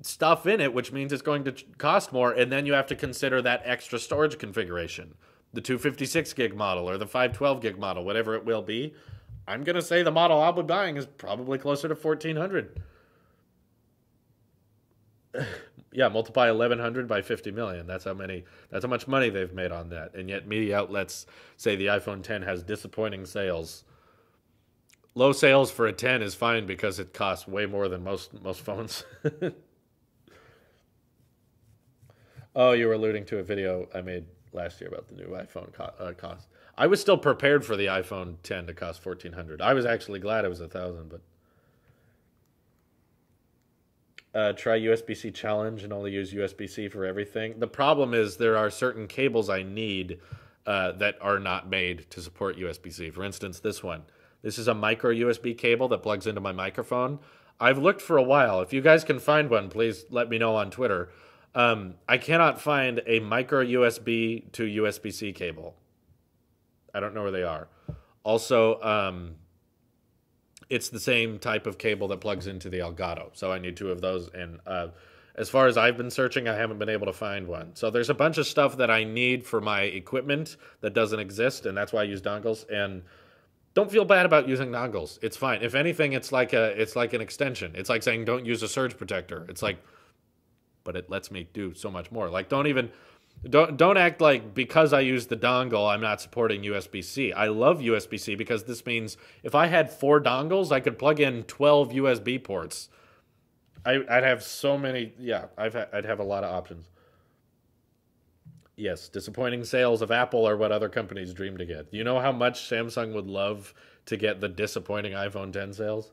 stuff in it, which means it's going to cost more, and then you have to consider that extra storage configuration, the 256 gig model or the 512 gig model, whatever it will be. I'm going to say the model I'll be buying is probably closer to $1,400. Yeah, multiply 1,100 by 50 million. That's how much money they've made on that. And yet media outlets say the iPhone X has disappointing sales. Low sales for a 10 is fine because it costs way more than most phones. Oh, you were alluding to a video I made last year about the new iPhone cost. I was still prepared for the iPhone X to cost $1,400. I was actually glad it was $1,000, but try USB-C challenge and only use USB-C for everything. The problem is there are certain cables I need that are not made to support USB-C. For instance, this one. This is a micro USB cable that plugs into my microphone. I've looked for a while. If you guys can find one, please let me know on Twitter. I cannot find a micro USB to USB-C cable. I don't know where they are. Also, it's the same type of cable that plugs into the Elgato. So I need 2 of those. And as far as I've been searching, I haven't been able to find one. So there's a bunch of stuff that I need for my equipment that doesn't exist. And that's why I use dongles. And Don't feel bad about using dongles. It's fine. If anything, it's like an extension. It's like saying don't use a surge protector. It's like, but it lets me do so much more. Like don't act like because I use the dongle I'm not supporting USB-C. I love USB-C because this means if I had 4 dongles, I could plug in 12 USB ports. I'd have so many. Yeah, I'd have a lot of options. Yes, disappointing sales of Apple are what other companies dream to get. Do you know how much Samsung would love to get the disappointing iPhone 10 sales?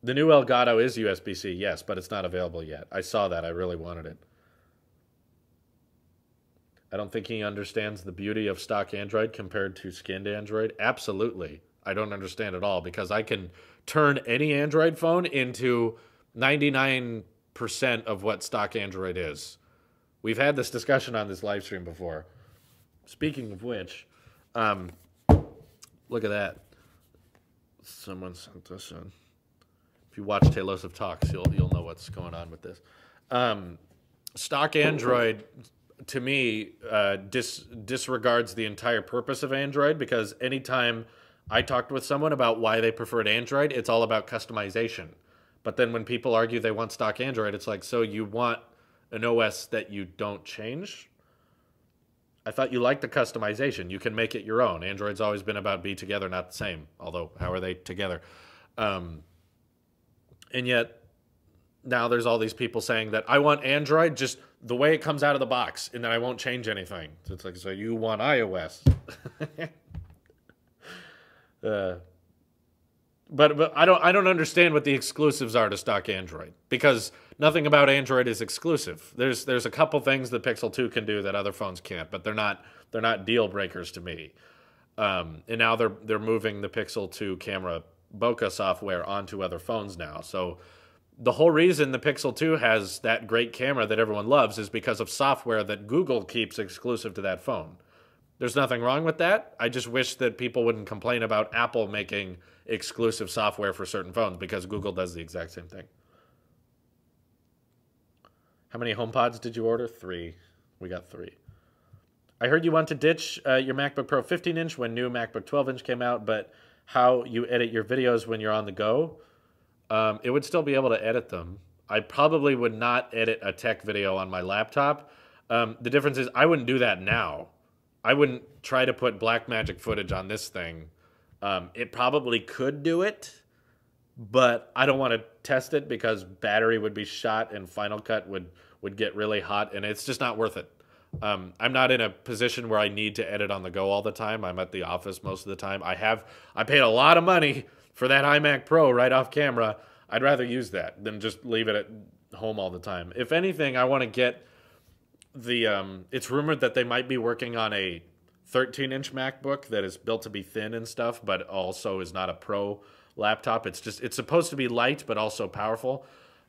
The new Elgato is USB-C, yes, but it's not available yet. I saw that. I really wanted it. I don't think he understands the beauty of stock Android compared to skinned Android. Absolutely. I don't understand at all because I can turn any Android phone into 99% of what stock Android is. We've had this discussion on this live stream before. Speaking of which, um, look at that. Someone sent this in. If you watch Tailosive Talks, you'll know what's going on with this. Stock Android, to me, disregards the entire purpose of Android because anytime I talked with someone about why they preferred Android, it's all about customization. But then when people argue they want stock Android, it's like, so you want an OS that you don't change? I thought you liked the customization. You can make it your own. Android's always been about be together, not the same. Although, how are they together? And yet, now there's all these people saying that I want Android just the way it comes out of the box, and then I won't change anything. So it's like, so you want iOS? But I don't understand what the exclusives are to stock Android because nothing about Android is exclusive. There's a couple things the Pixel 2 can do that other phones can't, but they're not deal breakers to me. And now they're moving the Pixel 2 camera bokeh software onto other phones now. So the whole reason the Pixel 2 has that great camera that everyone loves is because of software that Google keeps exclusive to that phone. There's nothing wrong with that. I just wish that people wouldn't complain about Apple making exclusive software for certain phones because Google does the exact same thing. How many HomePods did you order? 3. We got 3. I heard you want to ditch your MacBook Pro 15-inch when new MacBook 12-inch came out, but how you edit your videos when you're on the go? It would still be able to edit them. I probably would not edit a tech video on my laptop. The difference is I wouldn't do that now. I wouldn't try to put Blackmagic footage on this thing. It probably could do it, but I don't want to test it because battery would be shot and Final Cut would get really hot, and it's just not worth it. I'm not in a position where I need to edit on the go all the time. I'm at the office most of the time. I paid a lot of money for that iMac Pro right off camera. I'd rather use that than just leave it at home all the time. If anything, I want to get it's rumored that they might be working on a 13-inch MacBook that is built to be thin and stuff, but also is not a pro laptop. It's supposed to be light, but also powerful.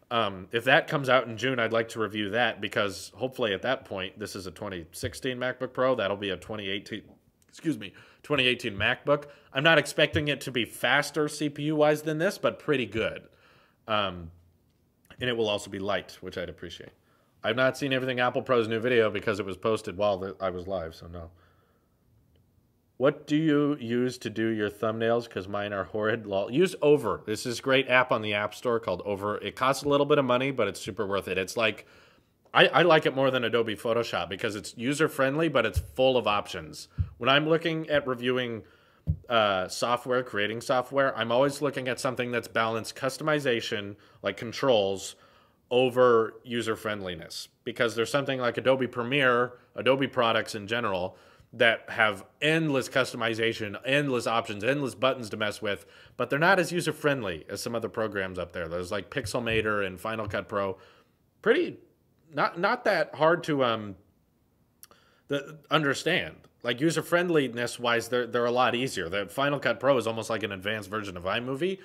If that comes out in June, I'd like to review that because hopefully at that point, this is a 2016 MacBook Pro. That'll be a 2018 MacBook. I'm not expecting it to be faster CPU-wise than this, but pretty good. And it will also be light, which I'd appreciate. I've not seen Everything Apple Pro's new video because it was posted while I was live, so no. What do you use to do your thumbnails? Because mine are horrid. Lol. Use Over. This is a great app on the App Store called Over. It costs a little bit of money, but it's super worth it. It's like, I like it more than Adobe Photoshop because it's user-friendly, but it's full of options. When I'm looking at reviewing software, creating software, I'm always looking at something that's balanced customization, like controls, over user-friendliness. Because there's something like Adobe Premiere, Adobe products in general, that have endless customization, endless options, endless buttons to mess with, but they're not as user-friendly as some other programs up there. There's like Pixelmator and Final Cut Pro. Pretty, not that hard to understand. Like user-friendliness wise, they're a lot easier. The Final Cut Pro is almost like an advanced version of iMovie,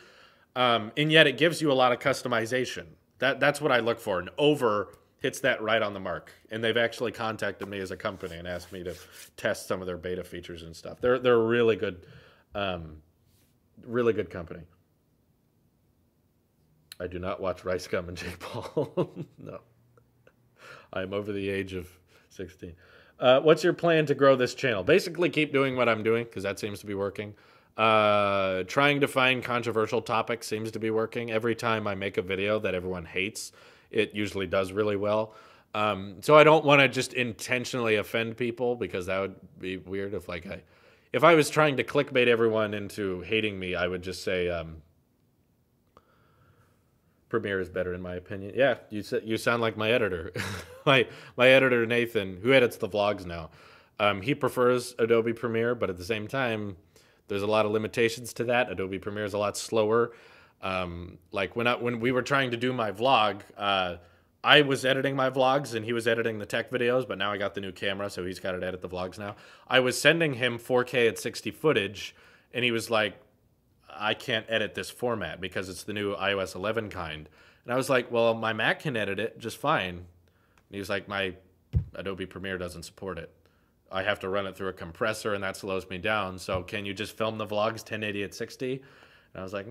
and yet it gives you a lot of customization. That's what I look for, and Over hits that right on the mark. And they've actually contacted me as a company and asked me to test some of their beta features and stuff. They're a really good company. I do not watch Rice Gum and Jake Paul. No. I'm over the age of 16. What's your plan to grow this channel? Basically, keep doing what I'm doing because that seems to be working. Trying to find controversial topics seems to be working. Every time I make a video that everyone hates, it usually does really well. So I don't want to just intentionally offend people because that would be weird. If I was trying to clickbait everyone into hating me, I would just say Premiere is better in my opinion. Yeah, you sound like my editor. my editor Nathan, who edits the vlogs now. He prefers Adobe Premiere, but at the same time, there's a lot of limitations to that. Adobe Premiere is a lot slower. Like when we were trying to do my vlog, I was editing my vlogs and he was editing the tech videos, but now I got the new camera, so he's got to edit the vlogs now. I was sending him 4K at 60 footage, and he was like, I can't edit this format because it's the new iOS 11 kind. And I was like, well, my Mac can edit it just fine. And he was like, my Adobe Premiere doesn't support it. I have to run it through a compressor, and that slows me down. So can you just film the vlogs 1080 at 60? And I was like,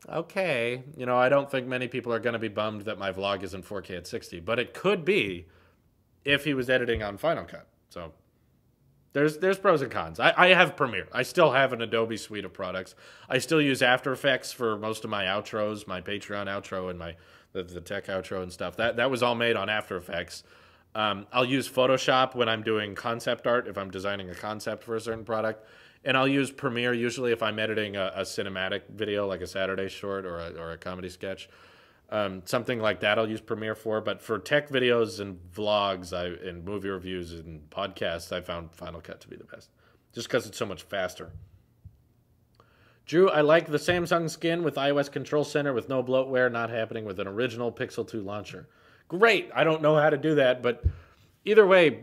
okay. You know, I don't think many people are going to be bummed that my vlog isn't 4K at 60, but it could be if he was editing on Final Cut. So there's pros and cons. I have Premiere. I still have an Adobe suite of products. I still use After Effects for most of my outros, my Patreon outro and the tech outro and stuff. That was all made on After Effects. I'll use Photoshop when I'm doing concept art, if I'm designing a concept for a certain product. And I'll use Premiere usually if I'm editing a cinematic video, like a Saturday short or a comedy sketch. Something like that I'll use Premiere for. But for tech videos and vlogs and movie reviews and podcasts, I found Final Cut to be the best. Just because it's so much faster. Drew, I like the Samsung skin with iOS Control Center with no bloatware, not happening with an original Pixel 2 launcher. Great. I don't know how to do that, but either way,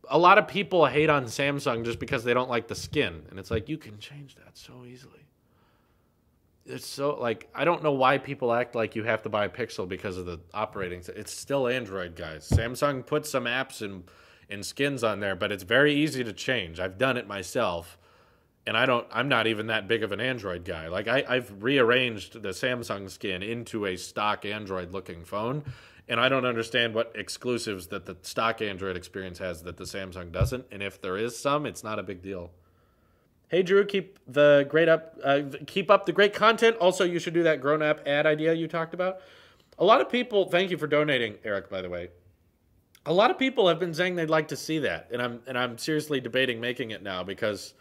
a lot of people hate on Samsung just because they don't like the skin. And it's like, you can change that so easily. It's so, like, I don't know why people act like you have to buy a Pixel because of the operating. It's still Android, guys. Samsung put some apps and skins on there, but it's very easy to change. I've done it myself. And I'm not even that big of an Android guy. Like, I've rearranged the Samsung skin into a stock Android-looking phone, and I don't understand what exclusives that the stock Android experience has that the Samsung doesn't. And if there is some, it's not a big deal. Hey, Drew, keep up the great content. Also, you should do that grown app ad idea you talked about. A lot of people, thank you for donating, Eric, by the way. A lot of people have been saying they'd like to see that, and I'm seriously debating making it now because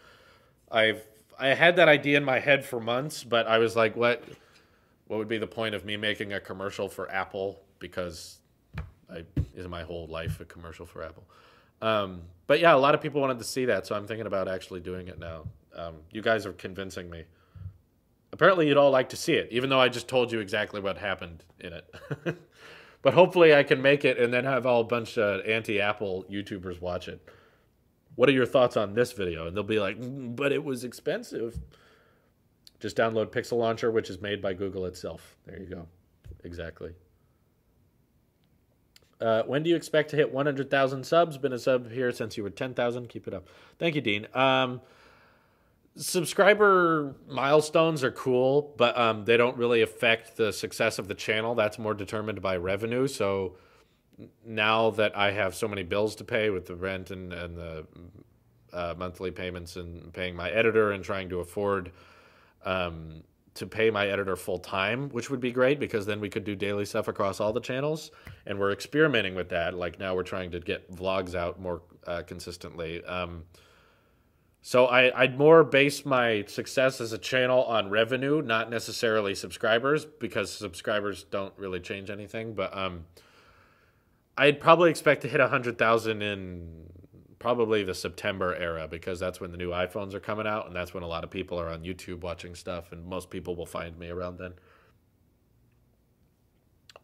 I had that idea in my head for months, but I was like, what would be the point of me making a commercial for Apple? Because is my whole life a commercial for Apple. But yeah, a lot of people wanted to see that, so I'm thinking about actually doing it now. You guys are convincing me. Apparently you'd all like to see it, even though I just told you exactly what happened in it. But hopefully I can make it and then have a bunch of anti-Apple YouTubers watch it. What are your thoughts on this video? And they'll be like, but it was expensive. Just download Pixel Launcher, which is made by Google itself. There you go. Exactly. When do you expect to hit 100,000 subs? Been a sub here since you were 10,000. Keep it up. Thank you, Dean. Subscriber milestones are cool, but they don't really affect the success of the channel. That's more determined by revenue. So now that I have so many bills to pay with the rent and the monthly payments and paying my editor and trying to afford to pay my editor full time, which would be great because then we could do daily stuff across all the channels. And we're experimenting with that. Like now we're trying to get vlogs out more consistently. So I'd more base my success as a channel on revenue, not necessarily subscribers, because subscribers don't really change anything. But I'd probably expect to hit 100,000 in probably the September era, because that's when the new iPhones are coming out, and that's when a lot of people are on YouTube watching stuff, and most people will find me around then.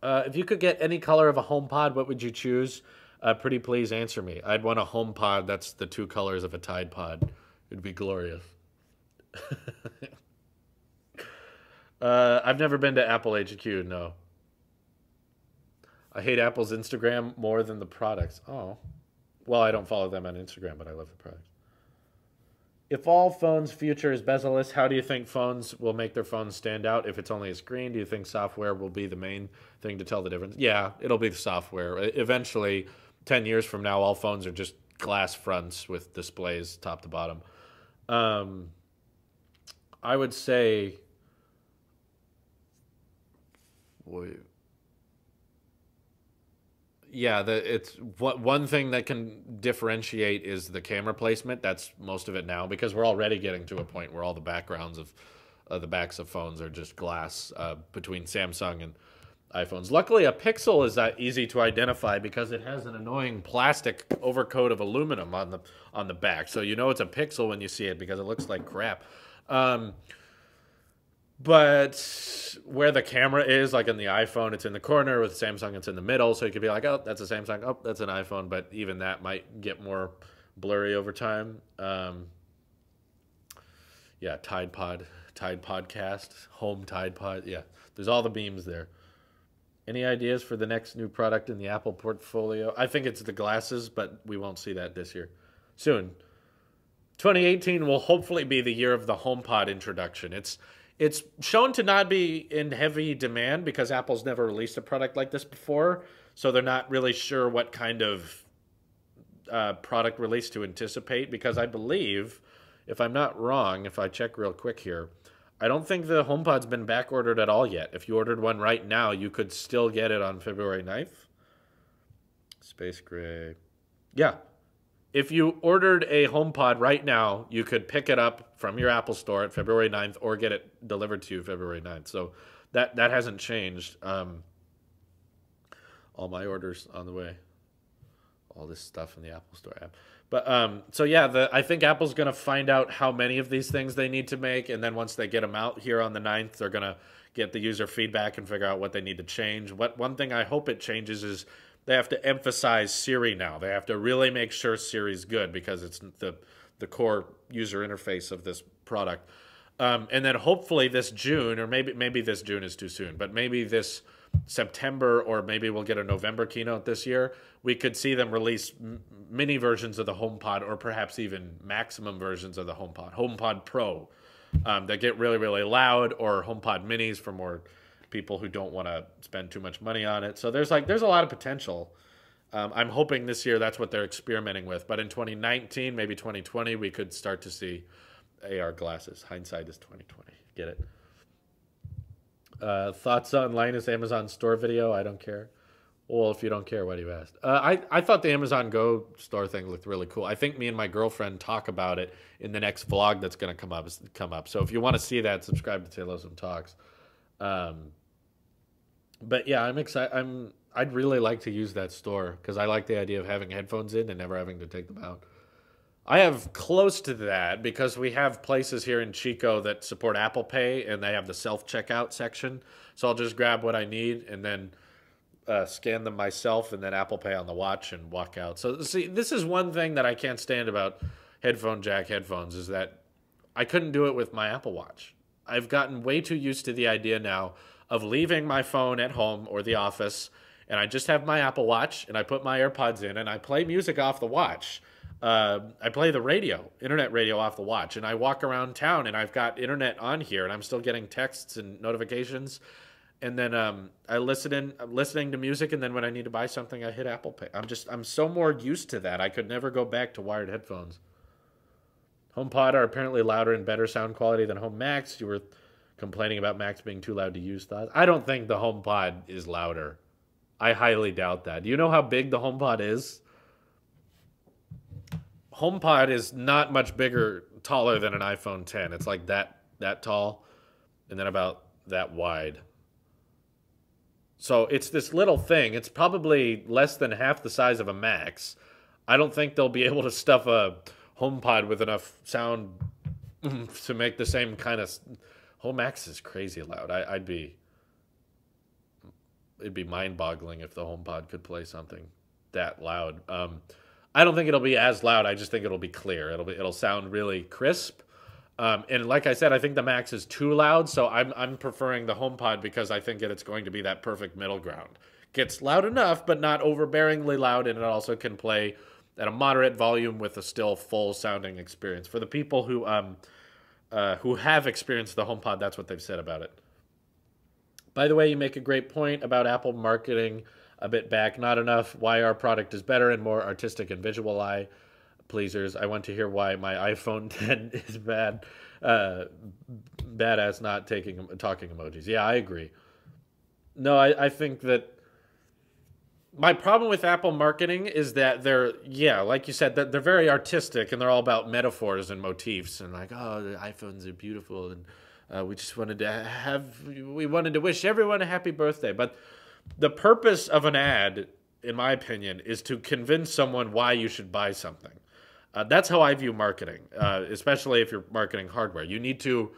If you could get any color of a HomePod, what would you choose? Pretty please answer me. I'd want a HomePod that's the two colors of a Tide Pod. It'd be glorious. I've never been to Apple HQ, no. I hate Apple's Instagram more than the products. Oh. Well, I don't follow them on Instagram, but I love the products. If all phones' future is bezel-less, how do you think phones will make their phones stand out? If it's only a screen, do you think software will be the main thing to tell the difference? Yeah, it'll be the software. Eventually, 10 years from now, all phones are just glass fronts with displays top to bottom. Um, I would say, boy, yeah, it's one thing that can differentiate is the camera placement. That's most of it now because we're already getting to a point where all the backgrounds of the backs of phones are just glass between Samsung and iPhones. Luckily, a Pixel is that easy to identify because it has an annoying plastic overcoat of aluminum on the back, so you know it's a Pixel when you see it because it looks like crap. Um, but where the camera is, like in the iPhone, it's in the corner. With Samsung, it's in the middle. So you could be like, oh, that's a Samsung. Oh, that's an iPhone. But even that might get more blurry over time. Yeah, Tide Podcast, Home Tide Pod. Yeah, there's all the beams there. Any ideas for the next new product in the Apple portfolio? I think it's the glasses, but we won't see that this year. Soon. 2018 will hopefully be the year of the HomePod introduction. It's shown to not be in heavy demand because Apple's never released a product like this before, so they're not really sure what kind of product release to anticipate. Because I believe, if I'm not wrong, if I check real quick here, I don't think the HomePod's been back ordered at all yet. If you ordered one right now, you could still get it on February 9th. Space Gray. Yeah. If you ordered a HomePod right now, you could pick it up from your Apple store at February 9th or get it delivered to you February 9th. So that hasn't changed. All my orders on the way. All this stuff in the Apple Store app. But so yeah, I think Apple's going to find out how many of these things they need to make, and then once they get them out here on the 9th, they're going to get the user feedback and figure out what they need to change. One thing I hope it changes is they have to emphasize Siri now. They have to really make sure Siri's good because it's the core user interface of this product. And then hopefully this June, or maybe this June is too soon, but maybe this September, or maybe we'll get a November keynote this year, we could see them release mini versions of the HomePod, or perhaps even maximum versions of the HomePod Pro, that get really, really loud, or HomePod Minis for more people who don't want to spend too much money on it. So there's a lot of potential. I'm hoping this year that's what they're experimenting with. But in 2019, maybe 2020, we could start to see AR glasses. Hindsight is 2020. Get it? Thoughts on Linus Amazon store video? I don't care. Well, if you don't care, why do you ask? I thought the Amazon Go store thing looked really cool. I think me and my girlfriend talk about it in the next vlog that's going to come up. So if you want to see that, subscribe to Taylor Some Talks. But yeah, I'm excited. I'd really like to use that store because I like the idea of having headphones in and never having to take them out. I have close to that because we have places here in Chico that support Apple Pay, and they have the self-checkout section. So I'll just grab what I need and then scan them myself, and then Apple Pay on the watch and walk out. So see, this is one thing that I can't stand about headphone jack headphones is that I couldn't do it with my Apple Watch. I've gotten way too used to the idea now of leaving my phone at home or the office, and I just have my Apple Watch, and I put my AirPods in, and I play music off the watch. I play the radio, internet radio off the watch, and I walk around town, and I've got internet on here, and I'm still getting texts and notifications. And then I'm listening to music, and then when I need to buy something, I hit Apple Pay. I'm so more used to that. I could never go back to wired headphones. HomePod are apparently louder and better sound quality than Home Max. You were complaining about Max being too loud to use. Thoughts? I don't think the HomePod is louder. I highly doubt that. Do you know how big the HomePod is? HomePod is not much taller than an iPhone 10. It's like that tall, and then about that wide. So it's this little thing. It's probably less than half the size of a Max. I don't think they'll be able to stuff a HomePod with enough sound to make the same kind of... Home Max is crazy loud. It'd be mind-boggling if the HomePod could play something that loud. I don't think it'll be as loud. I just think it'll be clear. It'll sound really crisp. And like I said, I think the Max is too loud, so I'm preferring the HomePod because I think that it's going to be that perfect middle ground. Gets loud enough, but not overbearingly loud, and it also can play at a moderate volume with a still full-sounding experience. For the people who have experienced the HomePod, that's what they've said about it. By the way, you make a great point about Apple marketing a bit back. Not enough. Why our product is better and more artistic and visual eye. pleasers. I want to hear why my iPhone 10 is bad. Badass not talking emojis. Yeah, I agree. No, I think that my problem with Apple marketing is that yeah, like you said, that they're very artistic and they're all about metaphors and motifs and like, oh, the iPhones are beautiful and we wanted to wish everyone a happy birthday. But the purpose of an ad, in my opinion, is to convince someone why you should buy something. That's how I view marketing, especially if you're marketing hardware. You need to.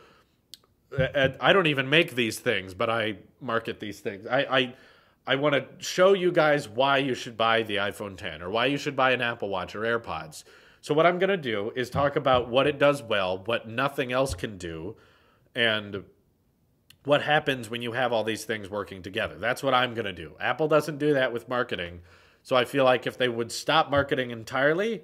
I don't even make these things, but I market these things. I want to show you guys why you should buy the iPhone 10 or why you should buy an Apple Watch or AirPods. So what I'm going to do is talk about what it does well, what nothing else can do, and what happens when you have all these things working together. That's what I'm going to do. Apple doesn't do that with marketing. So I feel like if they would stop marketing entirely,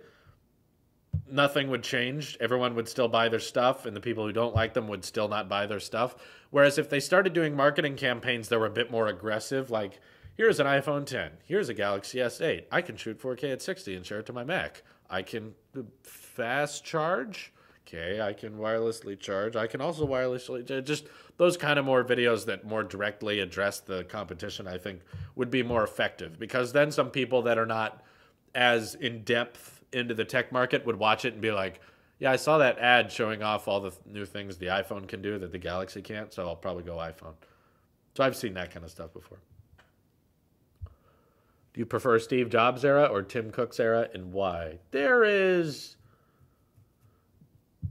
nothing would change. Everyone would still buy their stuff, and the people who don't like them would still not buy their stuff. Whereas if they started doing marketing campaigns that were a bit more aggressive, like, here's an iPhone 10, here's a Galaxy S8, I can shoot 4K at 60 and share it to my Mac. I can fast charge. Okay, I can wirelessly charge. I can also wirelessly just those kind of more videos that more directly address the competition, I think, would be more effective. Because then some people that are not as in-depth into the tech market would watch it and be like, yeah, I saw that ad showing off all the new things the iPhone can do that the Galaxy can't, so I'll probably go iPhone. So I've seen that kind of stuff before. Do you prefer Steve Jobs era or Tim Cook's era, and why? There is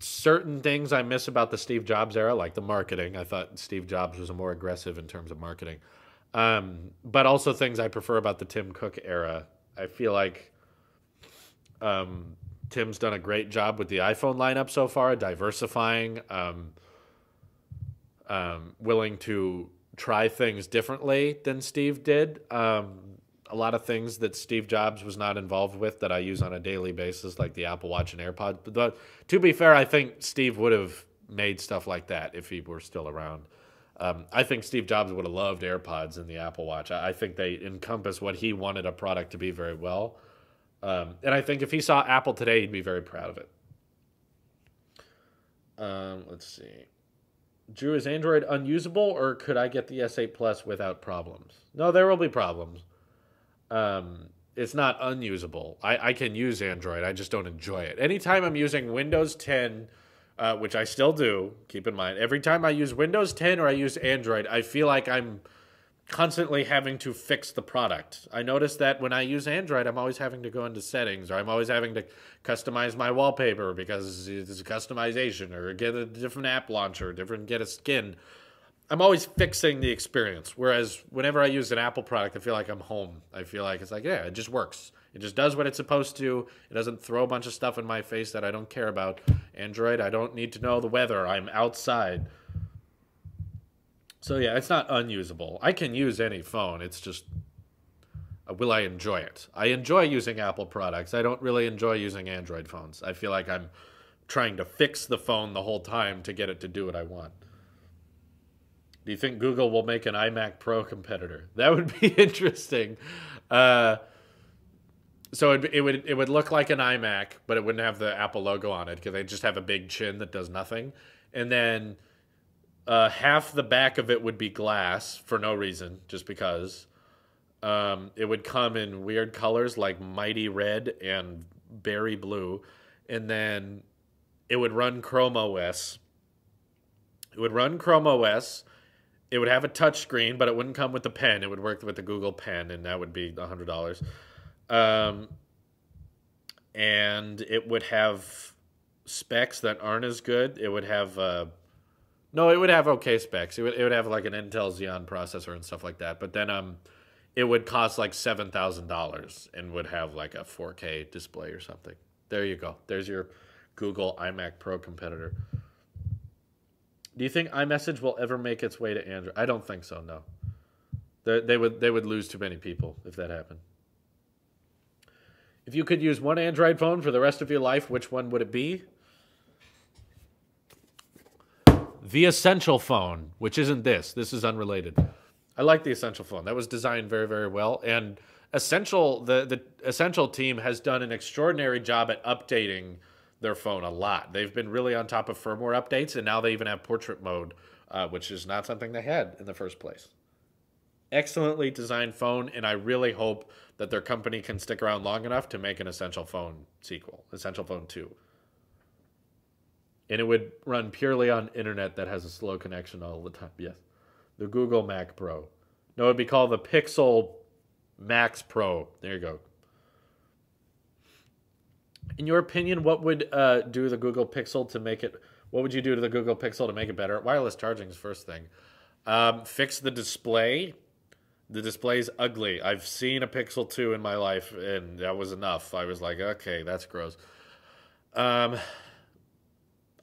certain things I miss about the Steve Jobs era, like the marketing. I thought Steve Jobs was more aggressive in terms of marketing. But also things I prefer about the Tim Cook era. I feel like Tim's done a great job with the iPhone lineup so far, diversifying, willing to try things differently than Steve did. A lot of things that Steve Jobs was not involved with that I use on a daily basis, like the Apple Watch and AirPods. But to be fair, I think Steve would have made stuff like that if he were still around. I think Steve Jobs would have loved AirPods and the Apple Watch. I think they encompass what he wanted a product to be very well. And I think if he saw Apple today, he'd be very proud of it. Let's see. Drew, is Android unusable, or could I get the S8 Plus without problems? No, there will be problems. It's not unusable. I can use Android. I just don't enjoy it. Anytime I'm using Windows 10, which I still do, keep in mind, every time I use Windows 10 or I use Android, I feel like I'm constantly having to fix the product. I notice that when I use Android, I'm always having to go into settings, or I'm always having to customize my wallpaper because it's a customization, or get a different app launcher, get a skin. I'm always fixing the experience. Whereas whenever I use an Apple product, I feel like I'm home. I feel like it's like, yeah, it just works. It just does what it's supposed to. It doesn't throw a bunch of stuff in my face that I don't care about. Android, I don't need to know the weather. I'm outside. So yeah, it's not unusable. I can use any phone. It's just, will I enjoy it? I enjoy using Apple products. I don't really enjoy using Android phones. I feel like I'm trying to fix the phone the whole time to get it to do what I want. Do you think Google will make an iMac Pro competitor? That would be interesting. So it would look like an iMac, but it wouldn't have the Apple logo on it because they just have a big chin that does nothing. And then half the back of it would be glass for no reason, just because. It would come in weird colors like mighty red and berry blue. And then it would run Chrome OS. It would have a touch screen, but it wouldn't come with the pen. It would work with the Google Pen, and that would be $100. And it would have specs that aren't as good. It would have it would have okay specs. It would have like an Intel Xeon processor and stuff like that. But then it would cost like $7,000 and would have like a 4K display or something. There you go. There's your Google iMac Pro competitor. Do you think iMessage will ever make its way to Android? I don't think so, no. They would lose too many people if that happened. If you could use one Android phone for the rest of your life, which one would it be? The Essential phone, which isn't this. This is unrelated. I like the Essential phone. That was designed very, very well. And the Essential team has done an extraordinary job at updating their phone a lot. They've been really on top of firmware updates, and now they even have portrait mode, which is not something they had in the first place. Excellently designed phone, and I really hope that their company can stick around long enough to make an Essential phone sequel, Essential Phone 2. And it would run purely on internet that has a slow connection all the time. Yes. The Google Mac Pro. No, it would be called the Pixel Max Pro. There you go. In your opinion, what would do the Google Pixel to make it? What would you do to the Google Pixel to make it better? Wireless charging is first thing. Fix the display. The display's ugly. I've seen a Pixel 2 in my life, and that was enough. I was like, okay, that's gross. I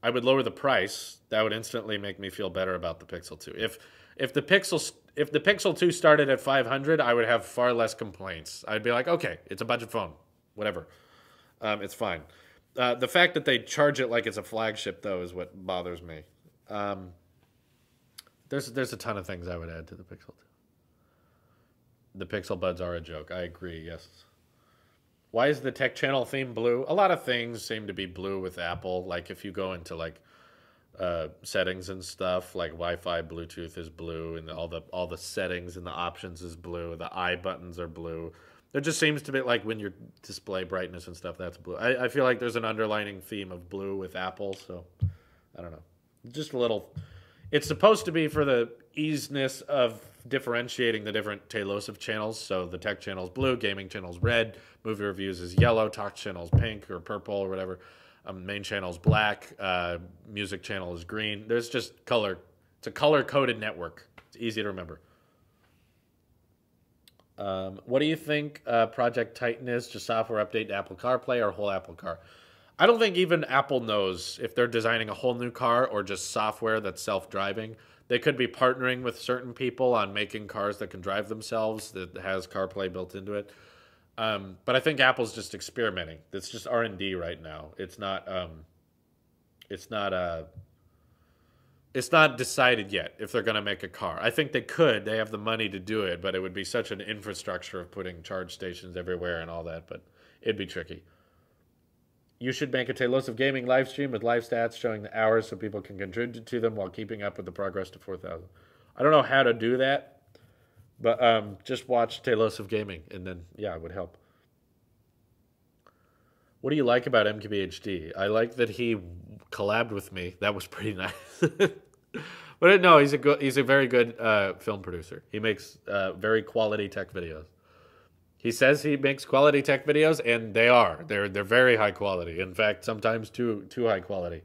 would lower the price. That would instantly make me feel better about the Pixel 2. If the Pixel 2 started at $500, I would have far less complaints. I'd be like, okay, it's a budget phone, whatever. It's fine. The fact that they charge it like it's a flagship, though, is what bothers me. There's a ton of things I would add to the Pixel 2. The Pixel Buds are a joke. I agree, yes. Why is the tech channel theme blue? A lot of things seem to be blue with Apple. Like if you go into like settings and stuff, like Wi-Fi, Bluetooth is blue, and all the settings and the options is blue. The I buttons are blue. There just seems to be like when your display brightness and stuff, that's blue. I feel like there's an underlining theme of blue with Apple, so I don't know. Just a little. It's supposed to be for the easiness of differentiating the different Tailosive channels. So the tech channel is blue, gaming channel is red, movie reviews is yellow, talk channel is pink or purple or whatever. Main channel is black, music channel is green. There's just color. It's a color-coded network. It's easy to remember. What do you think Project Titan is? Just software update to Apple CarPlay or whole Apple Car? I don't think even Apple knows if they're designing a whole new car or just software that's self-driving. They could be partnering with certain people on making cars that can drive themselves that has CarPlay built into it. But I think Apple's just experimenting. It's just R&D right now. It's not decided yet if they're going to make a car. I think they could. They have the money to do it, but it would be such an infrastructure of putting charge stations everywhere and all that, but it'd be tricky. You should make a Tailosive Gaming live stream with live stats showing the hours so people can contribute to them while keeping up with the progress to 4,000. I don't know how to do that, but just watch Tailosive Gaming, and then, yeah, it would help. What do you like about MKBHD? I like that he collabed with me. That was pretty nice. But no, he's a very good film producer. He makes very quality tech videos. He says he makes quality tech videos, and they are. They're very high quality. In fact, sometimes too high quality.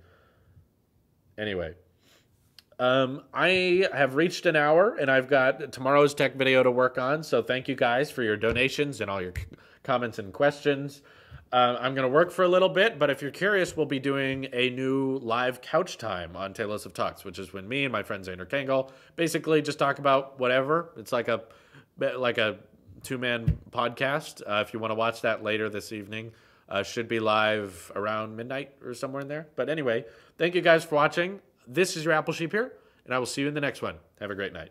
Anyway, I have reached an hour, and I've got tomorrow's tech video to work on. So thank you guys for your donations and all your comments and questions. I'm going to work for a little bit, but if you're curious, we'll be doing a new live couch time on Tailosive Talks, which is when me and my friend Zander Kangal basically just talk about whatever. It's like a two-man podcast. If you want to watch that later this evening, should be live around midnight or somewhere in there. But anyway, thank you guys for watching. This is your Apple Sheep here, and I will see you in the next one. Have a great night.